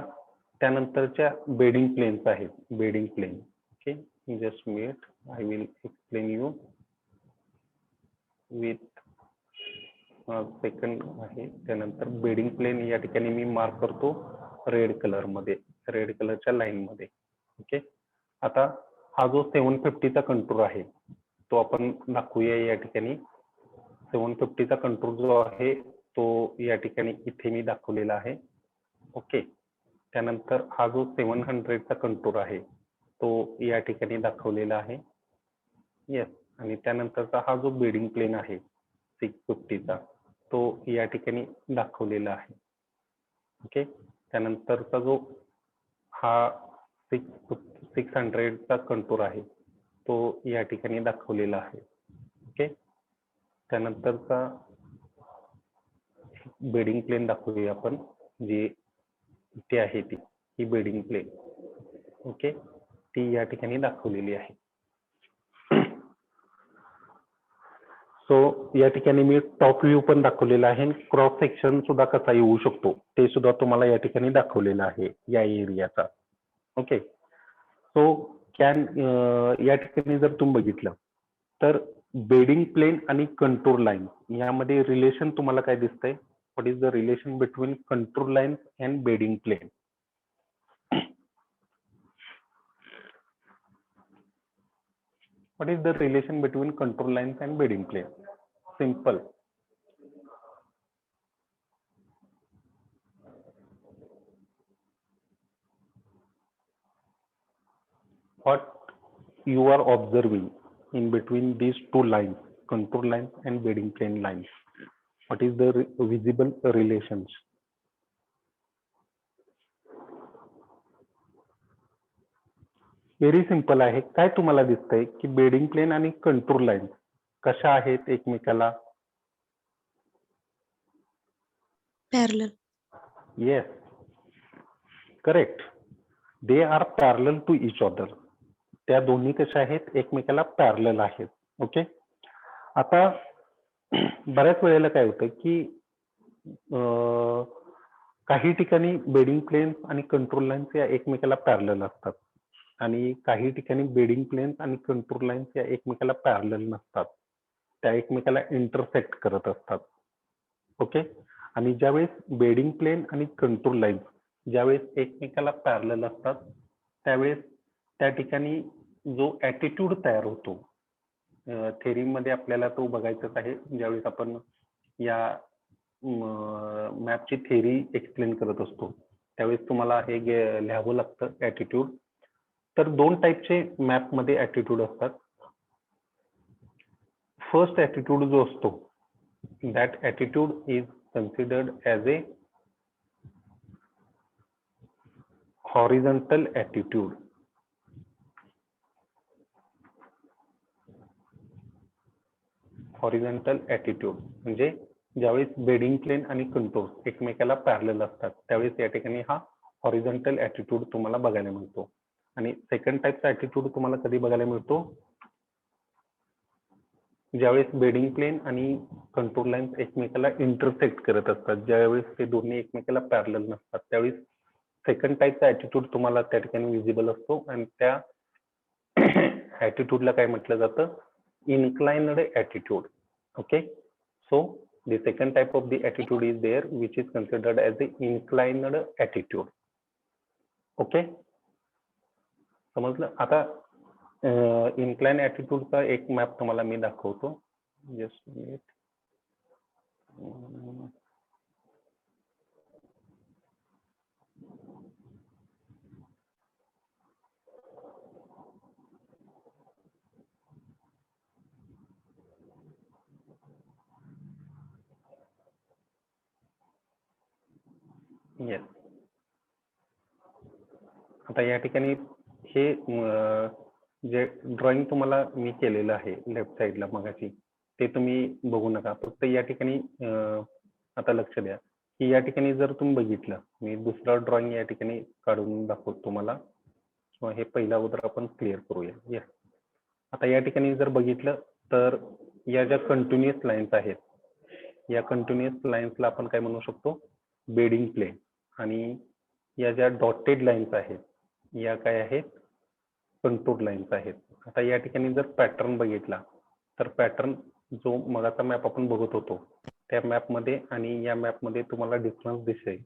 [SPEAKER 1] त्यानंतरच्या बेडिंग प्लेन्स आहेत, bedding plane. Okay, just minute, I will explain you with second आहे. त्यानंतर बेडिंग प्लेन या ठिकाणी मी मार्क करतो रेड कलर मध्ये, रेड कलरच्या लाईन मध्ये. ओके, आता हा जो 750चा कंटूर आहे तो आपण दाखवूया या ठिकाणी. 750चा कंटूर जो आहे तो या ठिकाणी इथे मी दाखवलेला आहे. ओके, त्यानंतर हा जो 700चा कंटूर आहे तो या ठिकाणी दाखवलेला आहे. येस, आणि त्यानंतरचा हा जो बेडिंग प्लेन आहे 650चा तो या ठिकाणी दाखवलेला आहे. ओके, त्यानंतरचा जो हा 600चा कंटूर आहे तो या ठिकाणी दाखवलेला आहे. ओके, त्यानंतरचा बेडिंग प्लेन दाखवूया आपण, जी इथे आहे ती ही बेडिंग प्लेन. ओके, ती या ठिकाणी दाखवलेली आहे. सो या ठिकाणी मी टॉप व्ह्यू पण दाखवलेला आहे, क्रॉस सेक्शन सुद्धा कसा येऊ शकतो ते सुद्धा तुम्हाला या ठिकाणी दाखवलेलं आहे या एरियाचा. ओके, सो या ठिकाणी जर तुम्ही बघितलं तर बेडिंग प्लेन आणि कंटूर लाईन यामध्ये रिलेशन तुम्हाला काय दिसतंय? What is the relation between contour line and bedding plane? What is the relation between contour lines and bedding plane? Simple. What you are observing in between these two lines, contour lines and bedding plane lines? What is the visible relations? Very simple आहे. काय तुम्हाला दिसतंय की bedding plane आणि contour line कशा आहेत एकमेकाला?
[SPEAKER 4] Parallel.
[SPEAKER 1] Yes, correct. They are parallel to each other. त्या दोन्ही कशा आहेत, एकमेकाला पॅरलल आहेत. ओके. आता बऱ्याच वेळेला काय होतं की काही ठिकाणी बेडिंग प्लेन्स आणि कंट्रोल लाईन्स या एकमेकाला पॅरलल असतात आणि काही ठिकाणी बेडिंग प्लेन्स आणि कंट्रोल लाईन्स या एकमेकाला पॅरलल नसतात, त्या एकमेकाला इंटरसेक्ट करत असतात. ओके. आणि ज्यावेळेस बेडिंग प्लेन आणि कंट्रोल लाईन्स ज्यावेळेस एकमेकाला पॅरलल असतात त्यावेळेस त्या ठिकाणी जो ऍटिट्यूड तयार होतो, थेरीमध्ये आपल्याला तो बघायचाच आहे. ज्यावेळेस आपण या मॅपची थेरी एक्सप्लेन करत असतो त्यावेळेस तुम्हाला हे लिहावं लागतं ऍटिट्यूड. तर दोन टाईपचे मॅप मध्ये ऍटिट्यूड असतात. फर्स्ट ऍटिट्यूड जो असतो, that attitude is considered as A horizontal attitude. Horizontal attitude म्हणजे ज्यावेळेस बेडिंग प्लेन आणि कंट्रोल एकमेकाला पॅरलल असतात त्यावेळेस या ठिकाणी हा हॉरिझॉन्टल ऍटिट्यूड तुम्हाला बघायला मिळतो. आणि सेकंड टाईपचा ऍटिट्यूड तुम्हाला कधी बघायला मिळतो, ज्यावेळेस बेडिंग प्लेन आणि कंट्रोल लाईन्स एकमेकाला इंटरसेक्ट करत असतात, ज्यावेळेस ते दोन्ही एकमेकाला पॅरलल नसतात त्यावेळेस सेकंड टाईपचा ऍटिट्यूड तुम्हाला त्या ठिकाणी विजिबल असतो आणि त्या ऍटिट्यूडला काय म्हटलं जातं, inclined attitude. Okay, so the second type of the attitude is there which is considered as the inclined attitude. Okay, समजलं. आता inclined attitude चा एक मॅप तुम्हाला मी दाखवतो. Just minute. येस. आता या ठिकाणी हे जे ड्रॉइंग तुम्हाला मी केलेलं आहे लेफ्ट साईडला मगाशी ते तुम्ही बघू नका. फक्त या ठिकाणी आता लक्ष द्या की या ठिकाणी जर तुम्ही बघितलं, मी दुसरा ड्रॉइंग या ठिकाणी काढून दाखवतो तुम्हाला, किंवा हे पहिला अगोदर आपण क्लिअर करूया. येस. आता या ठिकाणी जर बघितलं तर या ज्या कंटिन्युअस लाईन्स आहेत, या कंटिन्युअस लाईन्सला आपण काय म्हणू शकतो, बेडिंग प्लेन. आणि या ज्या डॉटेड लाईन्स आहेत या काय आहेत, कंट्रोल लाईन्स आहेत. आता या ठिकाणी जर पॅटर्न बघितला तर पॅटर्न जो मगाचा मॅप आपण बघत होतो त्या मॅपमध्ये आणि या मॅपमध्ये तुम्हाला डिफरन्स दिसेल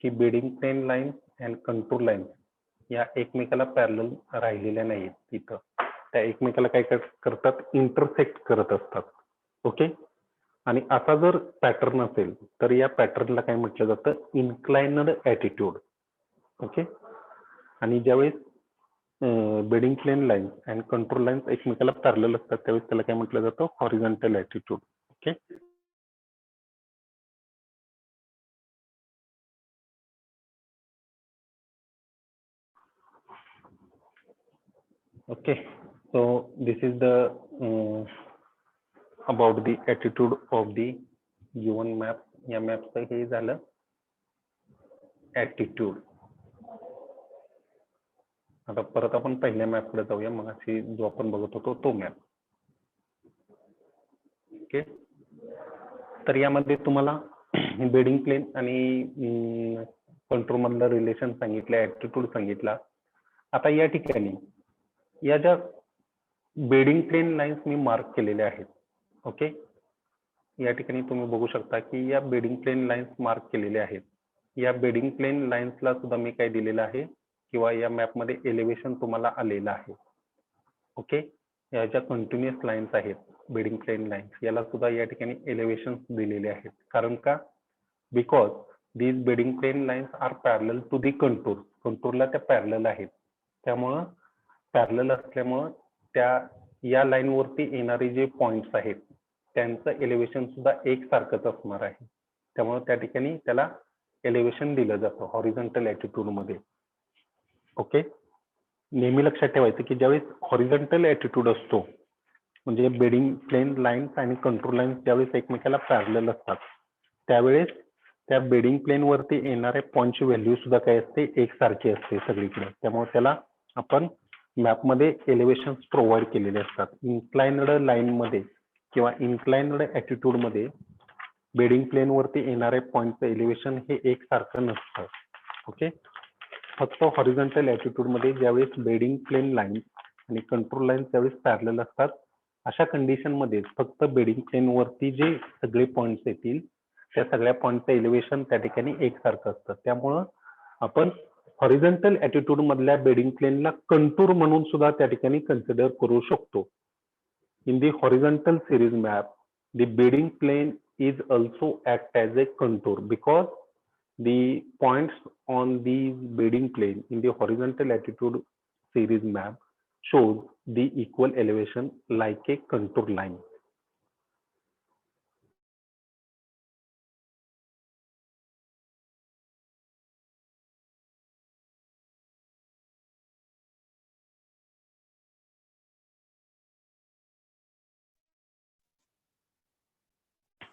[SPEAKER 1] की bedding plane lines and control lines या एकमेकाला पॅरलल राहिलेल्या नाहीत, तिथं त्या एकमेकाला काय करतात, इंटरसेक्ट करत असतात. ओके. आणि असा जर पॅटर्न असेल तर या पॅटर्नला काय म्हटलं जातं, इन्क्लाइनड ऍटिट्यूड. ओके. आणि ज्यावेळेस bedding plane lines and control lines एकमेकाला पॅरलल असतात त्यावेळेस त्याला काय म्हटलं जातं, horizontal attitude. Okay. Okay, so this is the about the attitude of the given map. या मॅपचं हे झालं ऍटिट्यूड. आता परत आपण पहिल्या मॅपकडे जाऊया, मग अशी जो आपण बघत होतो तो मॅप. ओके. तर यामध्ये तुम्हाला बेडिंग प्लेन आणि कंट्रोल मधलं रिलेशन सांगितलं, ऍटिट्यूड सांगितला. आता या ठिकाणी या ज्या बेडिंग प्लेन लाईन्स मी मार्क केलेल्या आहेत, ओके, या ठिकाणी तुम्ही बघू शकता की या बेडिंग प्लेन लाईन्स मार्क केलेल्या आहेत. या बेडिंग प्लेन लाईन्सला सुद्धा मी काय दिलेलं आहे, किंवा या मॅपमध्ये एलिव्हेशन तुम्हाला आलेलं आहे. ओके. या ज्या कंटिन्युअस लाईन्स आहेत बेडिंग प्लेन लाईन्स याला सुद्धा या ठिकाणी एलिव्हेशन दिलेले आहेत. कारण का, because these bedding plane lines are parallel to the control. कंट्रोलला त्या पॅरलल आहेत, त्यामुळं पॅरलल असल्यामुळं त्या या लाईन वरती येणारे जे पॉइंट्स आहेत त्यांचं एलिव्हेशन सुद्धा एकसारखंच असणार आहे. त्यामुळे त्या ठिकाणी त्याला एलिव्हेशन दिलं जातं हॉरिझॉन्टल ऍटिट्यूड मध्ये. ओके. नेहमी लक्षात ठेवायचं की ज्यावेळेस हॉरिझॉन्टल ऍटिट्यूड असतो म्हणजे बेडिंग प्लेन लाईन्स आणि कंट्रोल लाईन्स ज्यावेळेस एकमेकाला पॅरलल असतात त्यावेळेस त्या बेडिंग प्लेन वरती येणाऱ्या पॉइंटची व्हॅल्यू सुद्धा काय असते, एकसारखी असते सगळीकडे. त्यामुळे त्याला आपण मॅपमध्ये एलिव्हेशन प्रोव्हाइड केलेले असतात. इन्क्लाइनड लाईन मध्ये किंवा इन्क्लाइनड ऍटिट्यूड मध्ये बेडिंग प्लेन वरती येणारे पॉइंटचं एलिव्हेशन हे एकसारखं नसतं. ओके, फक्त हॉरिझॉन्टल ऍटिट्यूड मध्ये ज्यावेळेस बेडिंग प्लेन लाईन आणि कंट्रोल लाईन त्यावेळेस पॅरलल असतात, अशा कंडिशन मध्ये फक्त बेडिंग प्लेन वरती जे सगळे पॉइंट्स येतील त्या सगळ्या पॉइंटचं एलिव्हेशन त्या ठिकाणी एकसारखं असतं. त्यामुळं आपण हॉरिझॉन्टल ऍटिट्यूड मधल्या बेडिंग प्लेनला कंटूर म्हणून सुद्धा त्या ठिकाणी कन्सिडर करू शकतो. In the horizontal series map the bedding plane is also act as a contour because the points on the bedding plane in the horizontal attitude series map shows the equal elevation like a contour line.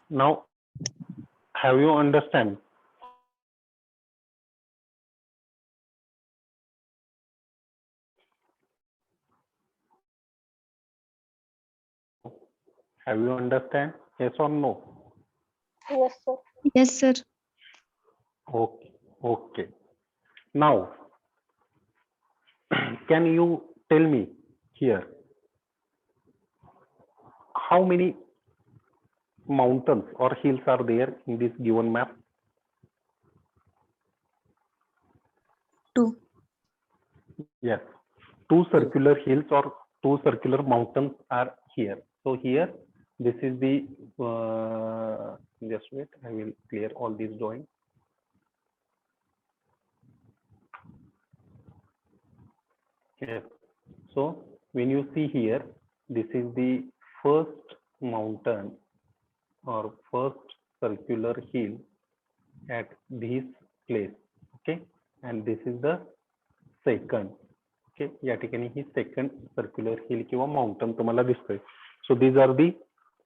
[SPEAKER 1] Now, have you understand? Have you understand? Yes or no?
[SPEAKER 3] Yes, sir.
[SPEAKER 4] Yes, sir.
[SPEAKER 1] Okay. Okay. Now, can you tell me here how many mountains or hills are there in this given map?
[SPEAKER 4] 2.
[SPEAKER 1] Yes, two circular hills or two circular mountains are here. So here, this is the, just wait, I will clear all these drawings. Yes, so when you see here, this is the first mountain or first circular hill at this place, okay, and this is the second. Okay, या ठिकाणी ही second circular hill किंवा mountain तुम्हाला दिसतंय. So these are the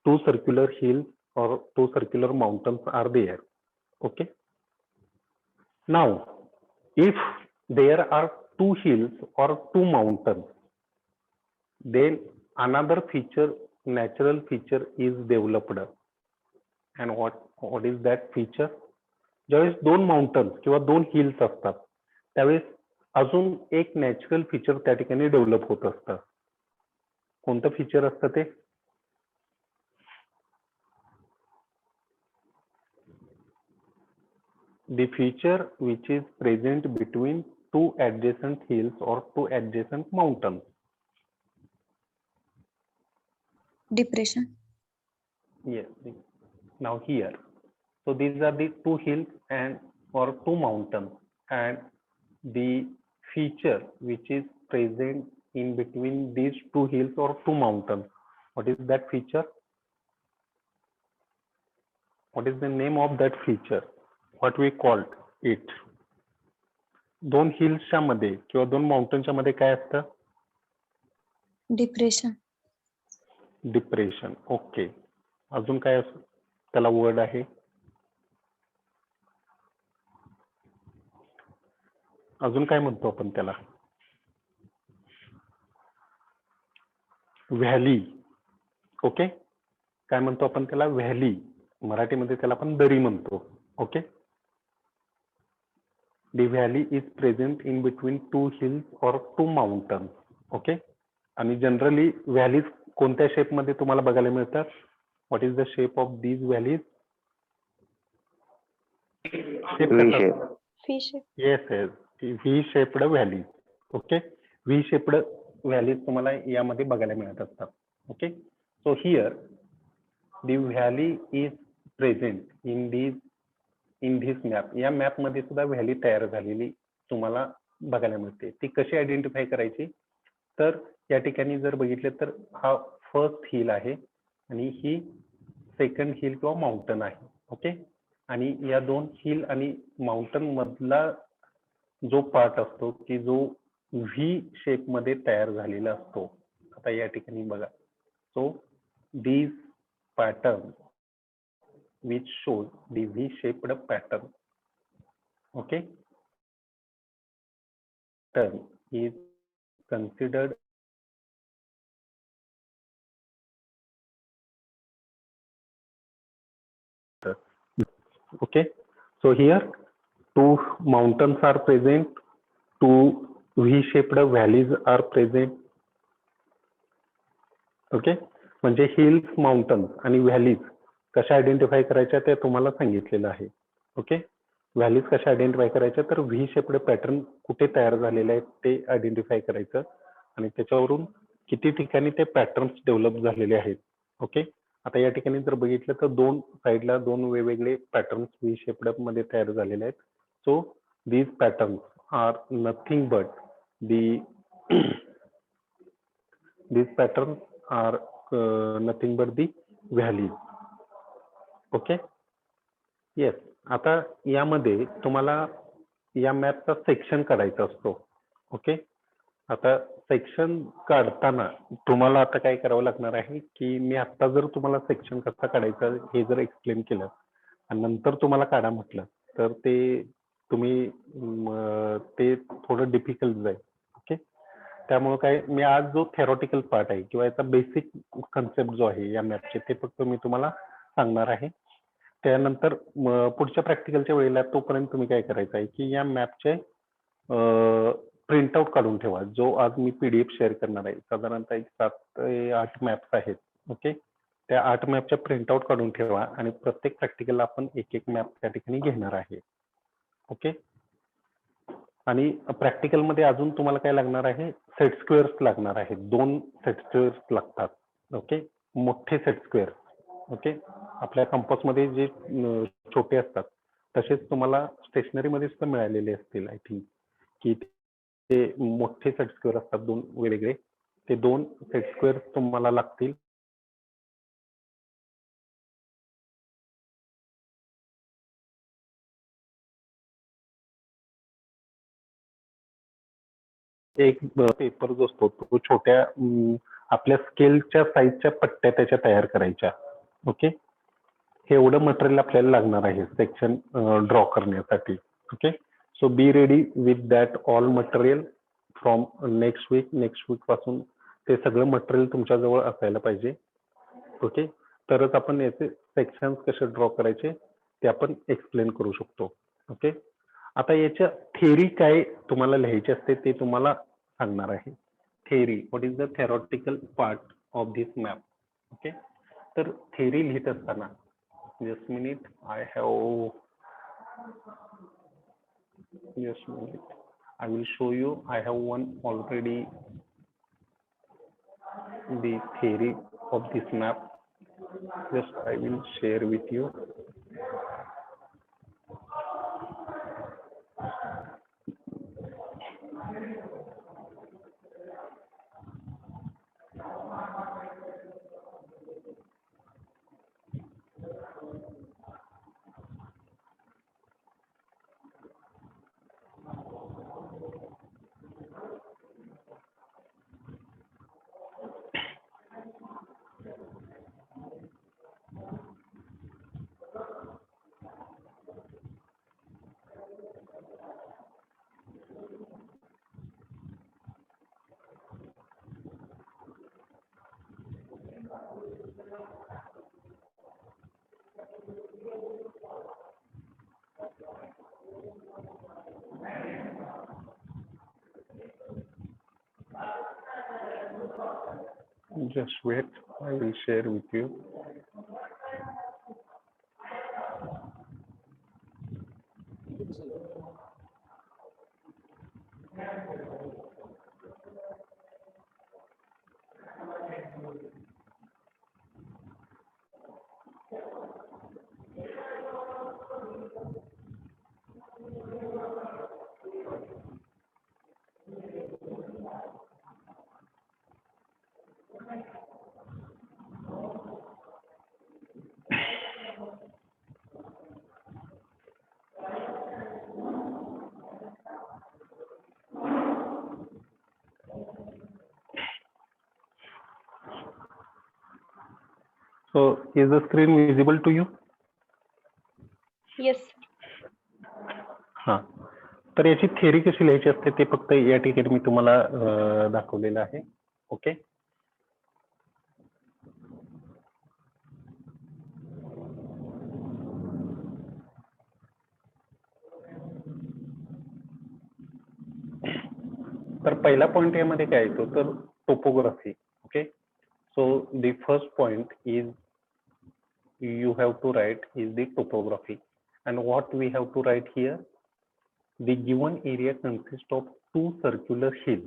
[SPEAKER 1] two circular hill और two circular mountains are there. Okay, now if there are two hills और two mountains, then another feature, natural feature is developed. And what is that feature? ज्यावेळेस दोन mountains किंवा दोन hills असतात त्यावेळेस अजून एक नॅचरल फीचर त्या ठिकाणी डेव्हलप होत असतं. कोणतं फीचर असतं ते? The feature which is present between two adjacent hills or two adjacent mountains.
[SPEAKER 4] Depression.
[SPEAKER 1] Yes. Now here, so these are the two hills and or two mountains, and the feature which is present in between these two hills or two mountains, what is that feature? What is the name of that feature? What we called it? दोन हिल्सच्या मध्ये किंवा दोन माउंटनच्या मध्ये काय असतं?
[SPEAKER 4] Depression.
[SPEAKER 1] Depression. Okay, अजून काय असं त्याला वर्ड आहे? अजून काय म्हणतो आपण त्याला? व्हॅली. ओके, काय म्हणतो आपण त्याला? व्हॅली. मराठीमध्ये त्याला आपण दरी म्हणतो. Okay, the valley is present in between two hills or two mountains. Okay, आणि जनरली व्हॅलीज कोणत्या शेप मध्ये तुम्हाला बघायला मिळतात? What is the shape of these valleys? Yes yes, V shaped valleys. Okay, V shaped valleys तुम्हाला यामध्ये बघायला मिळत असतात. Okay, so here the valley is present in this map. या मॅप मध्ये सुद्धा व्हॅली तयार झालेली तुम्हाला बघायला मिळते. ती कशी आयडेंटिफाय करायची? तर या ठिकाणी जर बघितलं तर हा फर्स्ट हिल आहे आणि ही सेकंड हिल किंवा माउंटन आहे. ओके, आणि या दोन हिल आणि माउंटन मधला जो पार्ट असतो की जो व्ही शेप मध्ये तयार झालेला असतो. आता या ठिकाणी बघा, so these pattern which shows the V-shaped pattern. Okay, pattern is considered okay. So here two mountains are present, two V-shaped valleys are present. Okay, म्हणजे हिल्स, माउंटन्स आणि व्हॅलीज कशा आयडेंटिफाय करायच्या ते तुम्हाला सांगितलेलं आहे. ओके, व्हॅलीज कशा identify करायच्या तर व्ही शेप्ड पॅटर्न कुठे तयार झालेले आहेत ते आयडेंटिफाय करायचं आणि त्याच्यावरून किती ठिकाणी ते पॅटर्न्स डेव्हलप झालेले आहेत. ओके, आता या ठिकाणी जर बघितलं तर दोन साईडला दोन वेगवेगळे पॅटर्न्स व्ही शेप्ड मध्ये तयार झालेले आहेत. So these patterns are nothing but the these patterns are nothing but the values. Okay, yes. आता यामध्ये तुम्हाला या मॅपचा सेक्शन काढायचा असतो. ओके, आता सेक्शन काढताना तुम्हाला आता काय करावं लागणार आहे की मी आता जर तुम्हाला सेक्शन कसा काढायचा हे जर एक्सप्लेन केलं आणि नंतर तुम्हाला काढा म्हटलं तर ते तुम्ही ते थोडं डिफिकल्ट जाईल. ओके, त्यामुळे काय मी आज जो थेरॉटिकल पार्ट आहे किंवा याचा बेसिक कन्सेप्ट जो आहे या मॅपचे ते फक्त मी तुम्हाला सांगणार आहे. त्यानंतर पुढच्या प्रॅक्टिकलच्या वेळेला तोपर्यंत तुम्ही काय करायचं आहे की या मॅपचे प्रिंटआउट काढून ठेवा. जो आज मी PDF शेअर करणार आहे साधारणतः एक 7 ते 8 मॅप्स आहेत. ओके, त्या 8 मॅपच्या प्रिंटआउट काढून ठेवा आणि प्रत्येक प्रॅक्टिकलला आपण एक एक मॅप त्या ठिकाणी घेणार आहे. ओके, आणि प्रॅक्टिकल मध्ये अजून तुम्हाला काय लागणार आहे, सेट स्क्वेअर्स लागणार आहेत. 2 सेट स्क्वेअर्स लागतात. ओके, मोठे सेट स्क्वेअर. ओके, आपल्या कंपास मध्ये जे छोटे असतात तसेच तुम्हाला स्टेशनरी मध्ये सुद्धा मिळालेले असतील आय थिंक की ते मोठे सेट स्क्वेअर असतात 2 वेगवेगळे. ते 2 सेट स्क्वेअर तुम्हाला लागतील. एक पेपर जो असतो तो छोट्या आपल्या स्केलच्या साईजच्या पट्ट्या त्याच्या तयार करायच्या. ओके, हे एवढं मटेरियल आपल्याला लागणार आहे सेक्शन ड्रॉ करण्यासाठी. Okay, so be ready with that all material from next week पासून ते सगळं मटेरियल तुमच्या जवळ असायला पाहिजे. ओके, तरच आपण याचे सेक्शन्स कसे ड्रॉ करायचे ते आपण एक्सप्लेन करू शकतो. ओके, आता याच्या थेरी काय तुम्हाला लिहायचे असते ते तुम्हाला सांगणार आहे. Theory, what is the theoretical part of this map. Okay, तर थेरी लिहित असताना just minute, I will show you. I have one already the theory of this map. Just I will share with you. Just wait, I will share with you. So is the screen visible to you?
[SPEAKER 5] Yes.
[SPEAKER 1] हाँ, तर याची theory कशी लिहायची असते ते फक्त या ठिकाणी मी तुम्हाला दाखवलेलं आहे. ओके. तर पहिला पॉइंट यामध्ये काय येतो तर topography. Okay. So the first point is you have to write is the topography, and what we have to write here, the given area consists of two circular hills.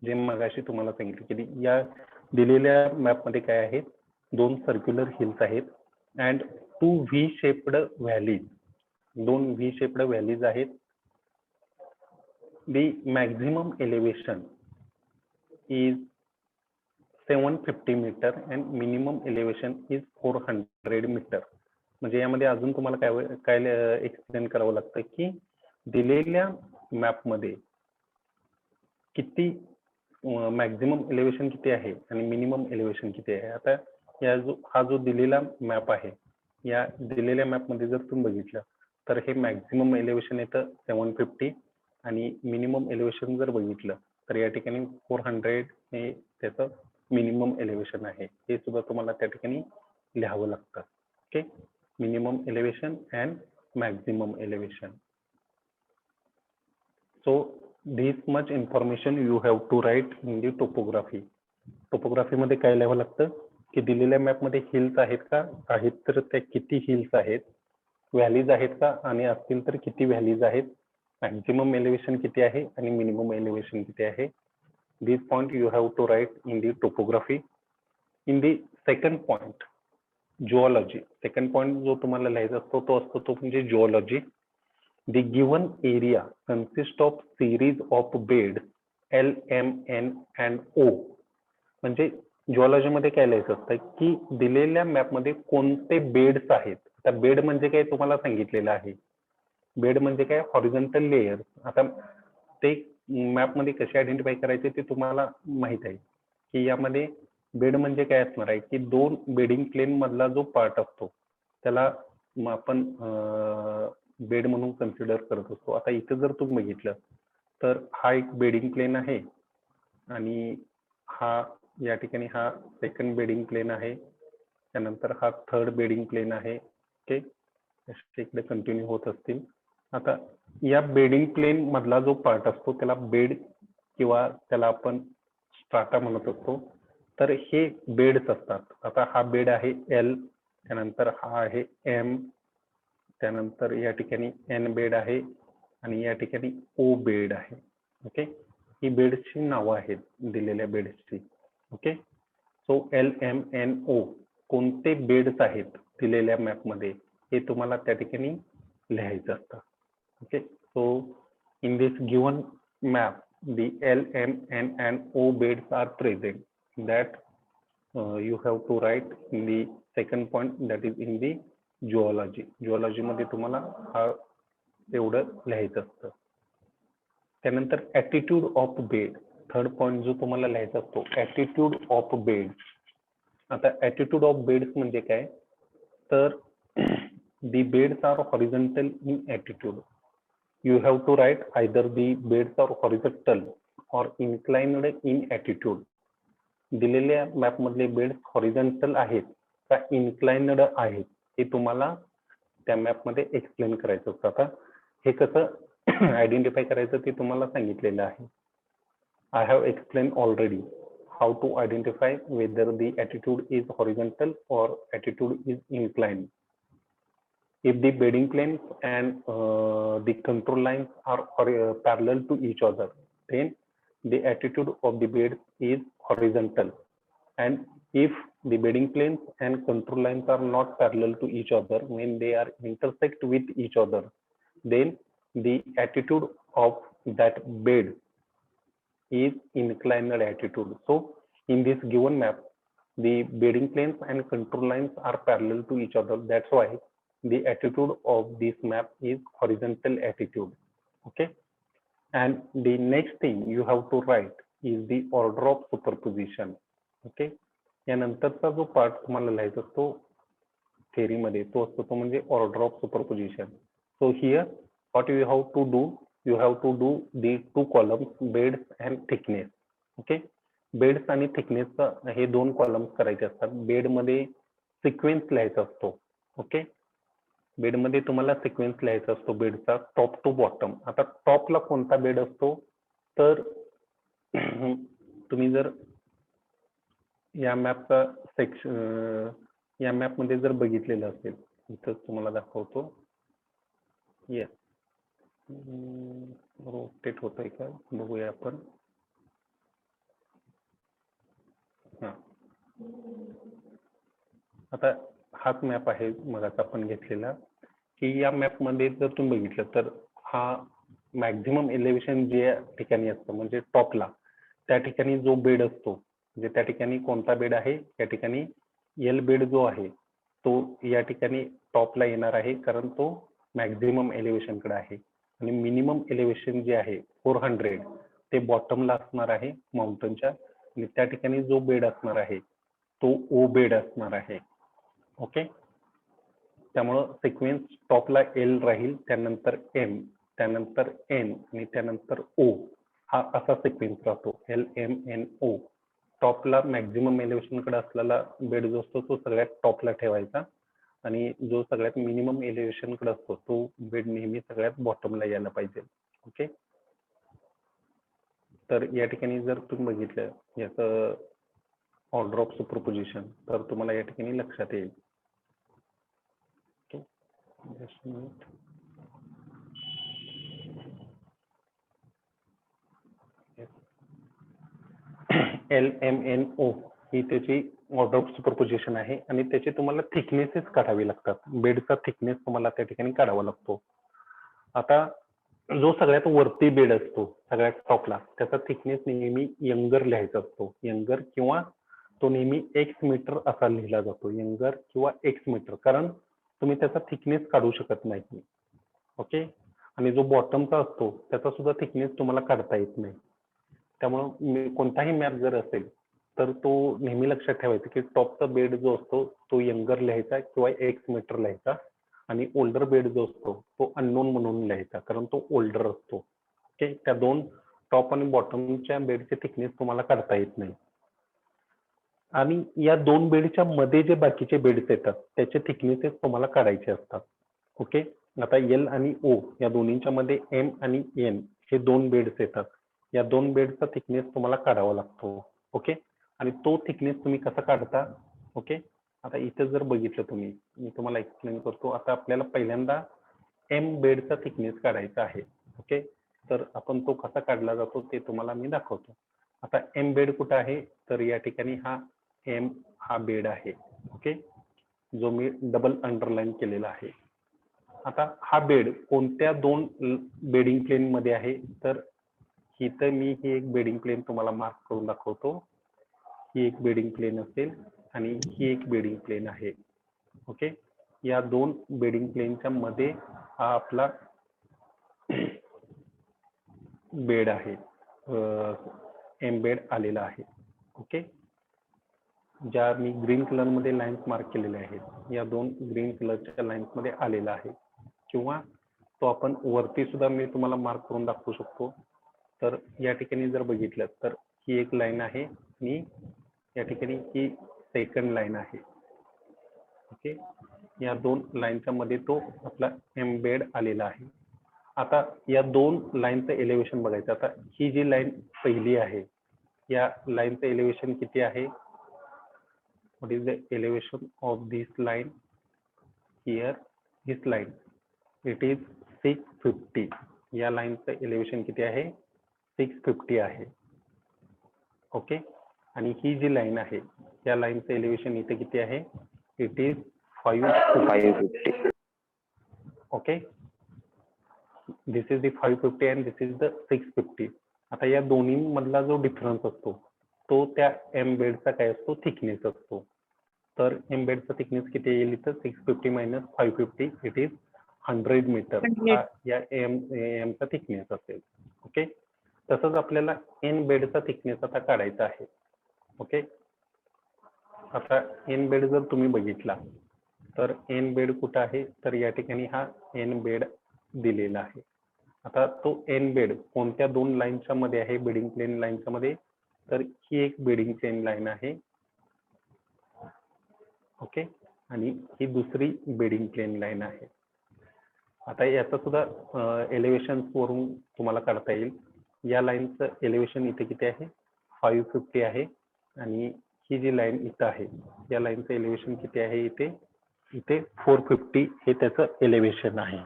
[SPEAKER 1] जे मगाशी तुम्हाला सांगितलं की या दिलेल्या मॅप मध्ये काय आहेत, दोन सर्क्युलर हिल्स आहेत and two V shaped valleys, दोन व्ही शेप्ड व्हॅलीज आहेत. the maximum elevation is 750 meter and minimum elevation is 400 meter. म्हणजे यामध्ये अजून तुम्हाला काय एक्सप्लेन करावं लागतं की दिलेल्या मॅप मध्ये किती मॅक्झिमम एलिव्हेशन किती आहे आणि मिनिमम एलिव्हेशन किती आहे. आता हा जो दिलेला मॅप आहे, या दिलेल्या मॅप मध्ये जर तुम्ही बघितलं तर हे मॅक्झिमम एलिव्हेशन येतं 750 आणि मिनिमम एलिव्हेशन जर बघितलं तर या ठिकाणी 400 हे त्याचं मिनिमम एलिव्हेशन आहे. हे सुद्धा तुम्हाला त्या ठिकाणी लिहावं लागतं. Okay. Minimum elevation and maximum elevation. So this much information you have to write in the topography. Topography मध्ये काय लिहावं लागतं की दिलेल्या मॅप मध्ये हिल्स आहेत का, आहेत तर त्या किती हिल्स आहेत, व्हॅलीज आहेत का आणि असतील तर किती व्हॅलीज आहेत, मॅक्झिमम एलिव्हेशन किती आहे आणि मिनिमम एलिव्हेशन किती आहे. This point you have to write in the topography. In the second point geology. Second point जो तुम्हाला लिहायचा असतो तो म्हणजे geology. The given area consists of series of beds L, M, N and O. म्हणजे geology मध्ये काय लिहायचं असतं की दिलेल्या मॅप मध्ये कोणते बेड्स आहेत. आता बेड म्हणजे काय तुम्हाला सांगितलेलं आहे. बेड म्हणजे काय, हॉरिझॉन्टल लेयर. आता ते मॅप मध्ये कसे आयडेंटिफाय करायचे ते तुम्हाला माहित आहे की यामध्ये बेड म्हणजे काय असणार आहे की दोन बेडिंग प्लेन मधला जो पार्ट असतो त्याला आपण बेड म्हणून कन्सिडर करत असतो. आता इथे जर तुम्ही बघितलं तर हा एक बेडिंग प्लेन आहे आणि हा या ठिकाणी हा सेकंड बेडिंग प्लेन आहे, त्यानंतर हा थर्ड बेडिंग प्लेन आहे. ओके. इकडे कंटिन्यू होत असतील. आता या बेडिंग प्लेन मधला जो पार्ट असतो त्याला बेड किंवा त्याला आपण स्ट्राटा म्हणत असतो. तर हे बेड्स असतात. आता हा बेड आहे L, त्यानंतर हा आहे M, त्यानंतर या ठिकाणी N बेड आहे आणि या ठिकाणी O बेड आहे. ओके. ही बेड्सची नावं आहेत दिलेल्या बेड्सची. Okay. So L, M, N, O कोणते बेड्स आहेत दिलेल्या मॅप मध्ये हे तुम्हाला त्या ठिकाणी लिहायचं असतं. Okay. So in this given map the L, M, N and O beds are present. That you have to write in the second point, that is in the geology. Geology मध्ये तुम्हाला हा एवढं लिहायचं असतं. त्यानंतर attitude of bed. Third point जो तुम्हाला लिहायचा असतो ऍटिट्यूड ऑफ बेड. आता ऍटिट्यूड ऑफ बेड्स म्हणजे काय तर the beds are horizontal in attitude. You have to write either the beds are horizontal or inclined in attitude. दिलेल्या मॅप मधले बेड्स हॉरिझॉन्टल आहेत का इन्क्लाइन्ड आहेत हे तुम्हाला त्या मॅप मध्ये एक्सप्लेन करायचं असतं. आता हे कसं आयडेंटिफाय करायचं ते तुम्हाला सांगितलेलं आहे. I have explain already how to identify whether the attitude is horizontal or attitude is inclined. If the bedding planes and the control lines are parallel to each other, then the attitude of the bed is horizontal. And if the bedding planes and control lines are not parallel to each other, when they are intersect with each other, then the attitude of that bed is inclined attitude. So in this given map, the bedding planes and control lines are parallel to each other. That's why the attitude of this map is horizontal attitude. Okay. And the next thing you have to write is the order of superposition. Okay. या नंतरचा जो part तुम्हाला लिहायचा असतो theory मध्ये तो असतो तो म्हणजे order of superposition. So here what you have to do, you have to do the two columns, beds and thickness. Okay, beds आणि थिकनेस हे दोन कॉलम्स करायचे असतात. बेड मध्ये सिक्वेन्स लिहायचा असतो. ओके, बेड मध्ये तुम्हाला सिक्वेन्स लिहायचा असतो बेडचा टॉप टू बॉटम. आता टॉपला कोणता बेड असतो, तर तुम्ही जर या मॅपचा सेक्शन या मॅप मध्ये जर बघितलेलं असेल, इथं तुम्हाला दाखवतो. येस, रोटेट होतंय का बघूया आपण. हा, आता हाच मॅप आहे मगाच आपण घेतलेला, की या मॅप मध्ये जर तुम्ही बघितलं तर हा मॅक्झिमम एलिव्हेशन जे ठिकाणी असतं म्हणजे टॉपला, त्या ठिकाणी जो बेड असतो, म्हणजे त्या ठिकाणी कोणता बेड आहे, या ठिकाणी एल बेड जो आहे तो या ठिकाणी टॉपला येणार आहे, कारण तो मॅक्झिमम एलिव्हेशन कडे आहे. आणि मिनिमम एलिव्हेशन जे आहे 400 ते बॉटमला असणार आहे माउंटनच्या. आणि त्या ठिकाणी जो बेड असणार आहे तो ओ बेड असणार आहे. ओके, त्यामुळं सिक्वेन्स टॉपला एल राहील, त्यानंतर एम, त्यानंतर एन आणि त्यानंतर ओ, हा असा सिक्वेन्स राहतो, एल एम एन ओ. टॉपला मॅक्झिमम एलिव्हेशन कडे असलेला बेड जो असतो तो सगळ्यात टॉपला ठेवायचा, आणि जो सगळ्यात मिनिमम एलिव्हेशन कडे असतो तो बेड नेहमी सगळ्यात बॉटमला यायला पाहिजे. ओके, तर या ठिकाणी जर तुम्ही बघितलं याचं ऑर्डर ऑफ सुपरपोजिशन, तर तुम्हाला या ठिकाणी लक्षात येईल. Just a minute. L M N O ही त्याची ऑर्डर ऑफ सुपरपोजिशन आहे, आणि त्याचे तुम्हाला थिकनेसेस काढावे लागतात. बेडचा थिकनेस तुम्हाला त्या ठिकाणी काढावा लागतो. आता जो सगळ्यात वरती बेड असतो सगळ्यात टॉपला, त्याचा थिकनेस नेहमी यंगर लिहायचा असतो, यंगर, किंवा तो नेहमी एक्स मीटर असा लिहिला जातो, यंगर किंवा एक्स मीटर, कारण तुम्ही त्याचा थिकनेस काढू शकत नाही. ओके, आणि जो बॉटमचा असतो त्याचा सुद्धा थिकनेस तुम्हाला काढता येत नाही. त्यामुळं कोणताही मॅप जर असेल तर तो नेहमी लक्षात ठेवायचा की टॉपचा बेड जो असतो तो यंगर लिहायचा किंवा एक्स मीटर लिहायचा, आणि ओल्डर बेड जो असतो तो अननोन म्हणून लिहायचा, कारण तो ओल्डर असतो. ओके, त्या दोन टॉप आणि बॉटमच्या बेडचे थिकनेस तुम्हाला काढता येत नाही. आणि या दोन बेडच्या मध्ये जे बाकीचे बेड्स येतात त्याचे थिकनेसेस तुम्हाला काढायचे असतात. ओके, आता एल आणि ओ या दोन्हीच्या मध्ये एम आणि एन हे दोन बेड्स येतात. या दोन बेडचा थिकनेस तुम्हाला काढावा लागतो. ओके, आणि तो थिकनेस तुम्ही कसा काढता. ओके, आता इथे जर बघितलं तुम्ही, मी तुम्हाला एक्सप्लेन करतो. आता आपल्याला पहिल्यांदा एम बेडचा थिकनेस काढायचा आहे. ओके, तर आपण तो कसा काढला जातो ते तुम्हाला मी दाखवतो. आता एम बेड कुठं आहे, तर या ठिकाणी हा एम हा बेड आहे. ओके, जो मी डबल अंडरलाईन केलेला आहे. आता हा बेड कोणत्या दोन बेडिंग प्लेन मध्ये आहे, तर इथं मी ही एक बेडिंग प्लेन तुम्हाला मार्क करून दाखवतो. ही एक बेडिंग प्लेन असेल आणि ही एक बेडिंग प्लेन आहे. ओके, या दोन बेडिंग प्लेनच्या मध्ये हा आपला बेड आहे, एम बेड आलेला आहे. ओके, ज्या मी ग्रीन कलर मध्ये लाईन्स मार्क केलेल्या आहेत, या दोन ग्रीन कलरच्या लाईन्स मध्ये आलेला आहे, किंवा तो आपण वरती सुद्धा मी तुम्हाला मार्क करून दाखवू शकतो. तर या ठिकाणी जर बघितलं तर ही एक लाईन आहे आणि या ठिकाणी ही सेकंड लाईन आहे. ओके, या दोन लाईनच्या मध्ये तो आपला एम्बेड आलेला आहे. आता या दोन लाईनचं एलिव्हेशन बघायचं. आता ही जी लाईन पहिली आहे, या लाईनचं एलिव्हेशन किती आहे, what is the elevation of this line here, this line, it is 650. या लाईनचं एलिव्हेशन किती आहे, 650 आहे. ओके, आणि ही जी लाईन आहे या लाईनचं एलिव्हेशन इथे किती आहे, it is 550. Okay, this is the 550 and this is the 650. आता या दोन्ही मधला जो डिफरन्स असतो तो त्या एम बेडचा काय असतो, थिकनेस असतो. तर एम बेडचा थिकनेस किती येईल इथं, 650 मायनस 550, इट इज 100 मीटर. हा या एमचा थिकनेस असेल. ओके, तसंच आपल्याला एन बेडचा थिकनेस आता काढायचा आहे. ओके, आता एन बेड जर तुम्ही बघितला तर एन बेड कुठं आहे, तर या ठिकाणी हा एन बेड दिलेला आहे. आता तो एन बेड कोणत्या दोन लाईनच्या मध्ये आहे बेडिंग प्लेन लाईनच्या मध्ये, तर ही एक बेडिंग प्लेन लाईन आहे. ओके, आणि ही दुसरी बेडिंग प्लेन लाईन आहे. आता याचा सुद्धा एलिव्हेशन वरून तुम्हाला काढता येईल. या लाईनचं एलिव्हेशन इथे किती आहे, 550 आहे, आणि ही जी लाईन इथं आहे या लाईनचं एलिव्हेशन किती आहे, इथे 450 हे त्याचं एलिव्हेशन आहे.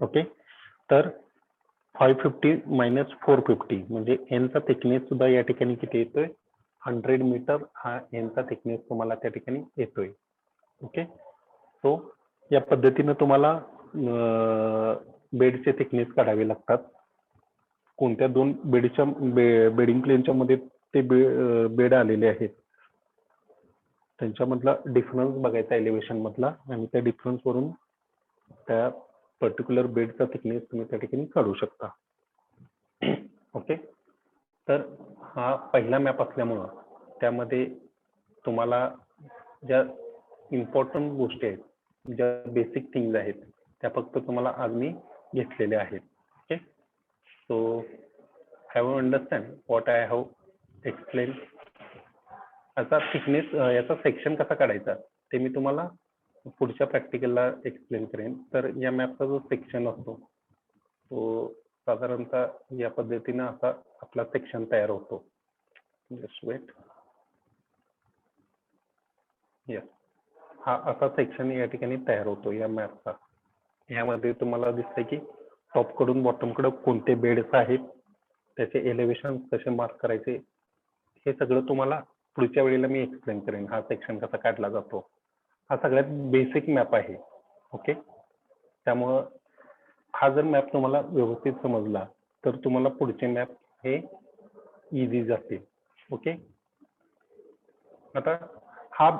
[SPEAKER 1] ओके, तर 550 मायनस 450 म्हणजे एनचा थिकनेस सुद्धा या ठिकाणी किती येतोय, 100 मीटर हा एनचा थिकनेस तुम्हाला त्या ठिकाणी येतोय. ओके, सो या पद्धतीनं तुम्हाला बेडचे थिकनेस काढावे लागतात. कोणत्या दोन बेडिंग प्लेनच्या मध्ये ते बेड आलेले आहेत त्यांच्यामधला डिफरन्स बघायचा एलिव्हेशन मधला, आणि त्या डिफरन्स वरून त्या पर्टिक्युलर बेडचा थिकनेस तुम्ही त्या ठिकाणी काढू शकता. ओके, तर हा पहिला मॅप असल्यामुळं त्यामध्ये तुम्हाला ज्या इम्पॉर्टंट गोष्टी आहेत, ज्या बेसिक थिंग्स आहेत त्या फक्त तुम्हाला आज मी घेतलेल्या आहेत. Okay, so have you understand what I have explain. याचा थिकनेस, याचा सेक्शन कसा काढायचा ते मी तुम्हाला पुढच्या प्रॅक्टिकलला एक्सप्लेन करेन. तर या मॅपचा जो सेक्शन असतो तो साधारणतः या पद्धतीनं असा आपला सेक्शन तयार होतो. Just weight. यस, हा असा सेक्शन या ठिकाणी तयार होतो या मॅपचा. यामध्ये तुम्हाला दिसतंय की टॉप कडून बॉटम कडे कोणते बेड्स आहेत, त्याचे एलिव्हेशन कसे मार्क करायचे, हे सगळं तुम्हाला पुढच्या वेळेला मी एक्सप्लेन करेन. हा सेक्शन कसा काढला जातो, हा सगळ्यात बेसिक मॅप आहे. ओके, त्यामुळं हा जर मॅप तुम्हाला व्यवस्थित समजला तर तुम्हाला पुढचे मॅप हे इझी जातील. ओके, आता हा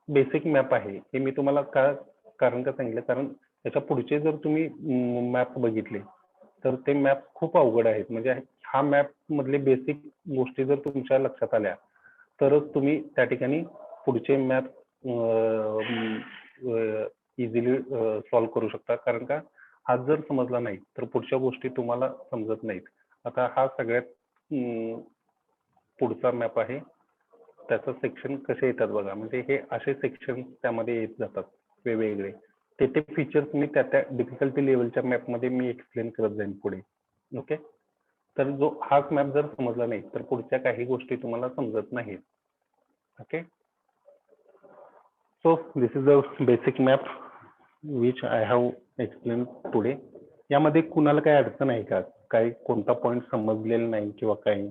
[SPEAKER 1] बेसिक मॅप आहे हे मी तुम्हाला कारण का सांगितलं, कारण त्याच्या पुढचे जर तुम्ही मॅप बघितले तर ते मॅप खूप अवघड आहेत. म्हणजे हा मॅप मधले बेसिक गोष्टी जर तुमच्या लक्षात आल्या तरच तुम्ही त्या ठिकाणी पुढचे मॅप इझिली सॉल्व्ह करू शकता. कारण का हा जर समजला नाही तर पुढच्या गोष्टी तुम्हाला समजत नाहीत. आता हा सगळ्यात पुढचा मॅप आहे, त्याचं सेक्शन कसे येतात बघा. म्हणजे हे असे सेक्शन त्यामध्ये येत जातात वेगवेगळे. ते फीचर्स मी त्या डिफिकल्टी लेवलच्या मॅपमध्ये मी एक्सप्लेन करत जाईन पुढे. ओके, तर जो हाच मॅप जर समजला नाही तर पुढच्या काही गोष्टी तुम्हाला समजत नाहीत. Okay, so this is the basic map which I have explain today. यामध्ये कुणाला काही अडचण आहे का, काही कोणता पॉईंट समजलेला नाही किंवा काही?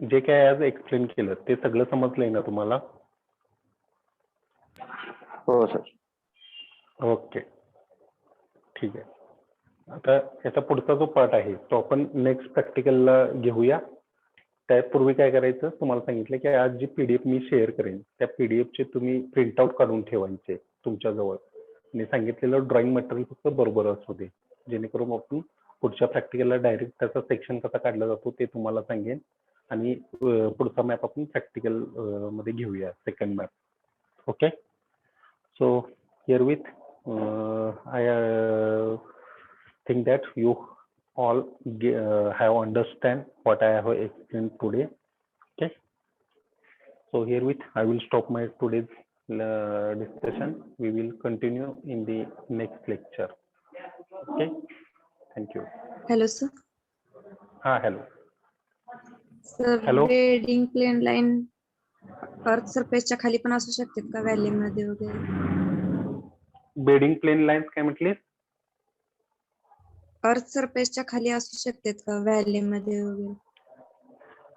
[SPEAKER 1] जे काय आज एक्सप्लेन केलं ते सगळं समजलंय ना तुम्हाला?
[SPEAKER 5] हो सर.
[SPEAKER 1] ओके, ठीक आहे. आता याचा पुढचा जो पार्ट आहे तो आपण नेक्स्ट प्रॅक्टिकलला घेऊया. त्यापूर्वी काय करायचं, तुम्हाला सांगितलं की आज जी पीडीएफ मी शेअर करेन त्या पीडीएफचे तुम्ही प्रिंटआउट काढून ठेवायचे तुमच्याजवळ, आणि सांगितलेलं ड्रॉइंग मटेरियल फक्त बरोबर असू दे, जेणेकरून आपण पुढच्या प्रॅक्टिकलला डायरेक्ट त्याचा सेक्शन कसा काढला जातो ते तुम्हाला सांगेन, आणि पुढचा मॅप आपण प्रॅक्टिकल मध्ये घेऊया, second map. Okay, so here with I think that you all have understand what I have explained today. Okay, so herewith I will stop my today's discussion. We will continue in the next lecture. Okay, thank you.
[SPEAKER 4] Hello sir.
[SPEAKER 1] Hello.
[SPEAKER 4] Sir,
[SPEAKER 1] Hello.
[SPEAKER 4] Bedding plane line earth सरफेसच्या खाली पण असू शकते का, valley मध्ये वगैरे?
[SPEAKER 1] Bedding plane lines काय म्हटले?
[SPEAKER 4] अर्थ सरफेसच्या खाली असू शकतात का, व्हॅली मध्ये वगैरे?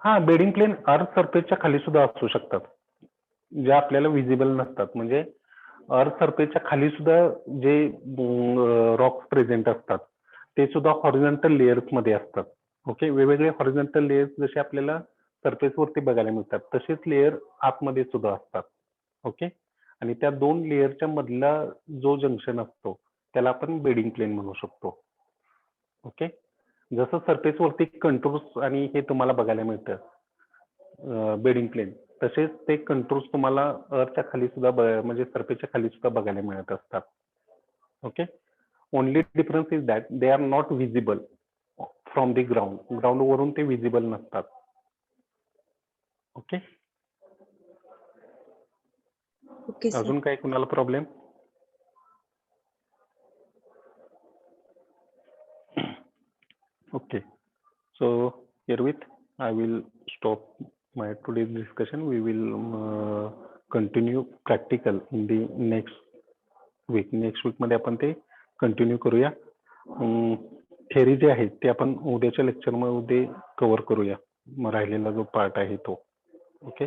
[SPEAKER 1] हा, बेडिंग प्लेन अर्थ सरफेसच्या खाली सुद्धा असू शकतात, जे आपल्याला विजिबल नसतात. म्हणजे अर्थ सरफेसच्या खाली सुद्धा जे रॉक्स प्रेझेंट असतात ते सुद्धा हॉरिझॉन्टल लेयर्स मध्ये असतात. ओके, वेगवेगळे हॉरिझॉन्टल लेयर्स जसे आपल्याला सरफेस वरती बघायला मिळतात तसेच लेयर आतमध्ये सुद्धा असतात. ओके, आणि त्या दोन लेयरच्या मधला जो जंक्शन असतो त्याला आपण बेडिंग प्लेन म्हणू शकतो. ओके, जसं सरफेस वरती कंटूर्स आणि हे तुम्हाला बघायला मिळतं बेडिंग प्लेन, तसेच ते कंट्रोल्स तुम्हाला अर्थच्या खाली सुद्धा म्हणजे सरफेसच्या खाली सुद्धा बघायला मिळत असतात. Okay, only difference is that they are not visible from the ground. Ground वरून ते विजिबल नसतात. Okay,
[SPEAKER 4] okay sir.
[SPEAKER 1] अजून काय कुणाला problem? Okay, so herewith I will stop my today's discussion. We will continue practical in the next week. Next week मध्ये आपण ते continue करूया. थेअरी जे आहे ते आपण उद्याच्या लेक्चर मध्ये कव्हर करूया. मग राहिलेला जो पार्ट आहे तो. ओके.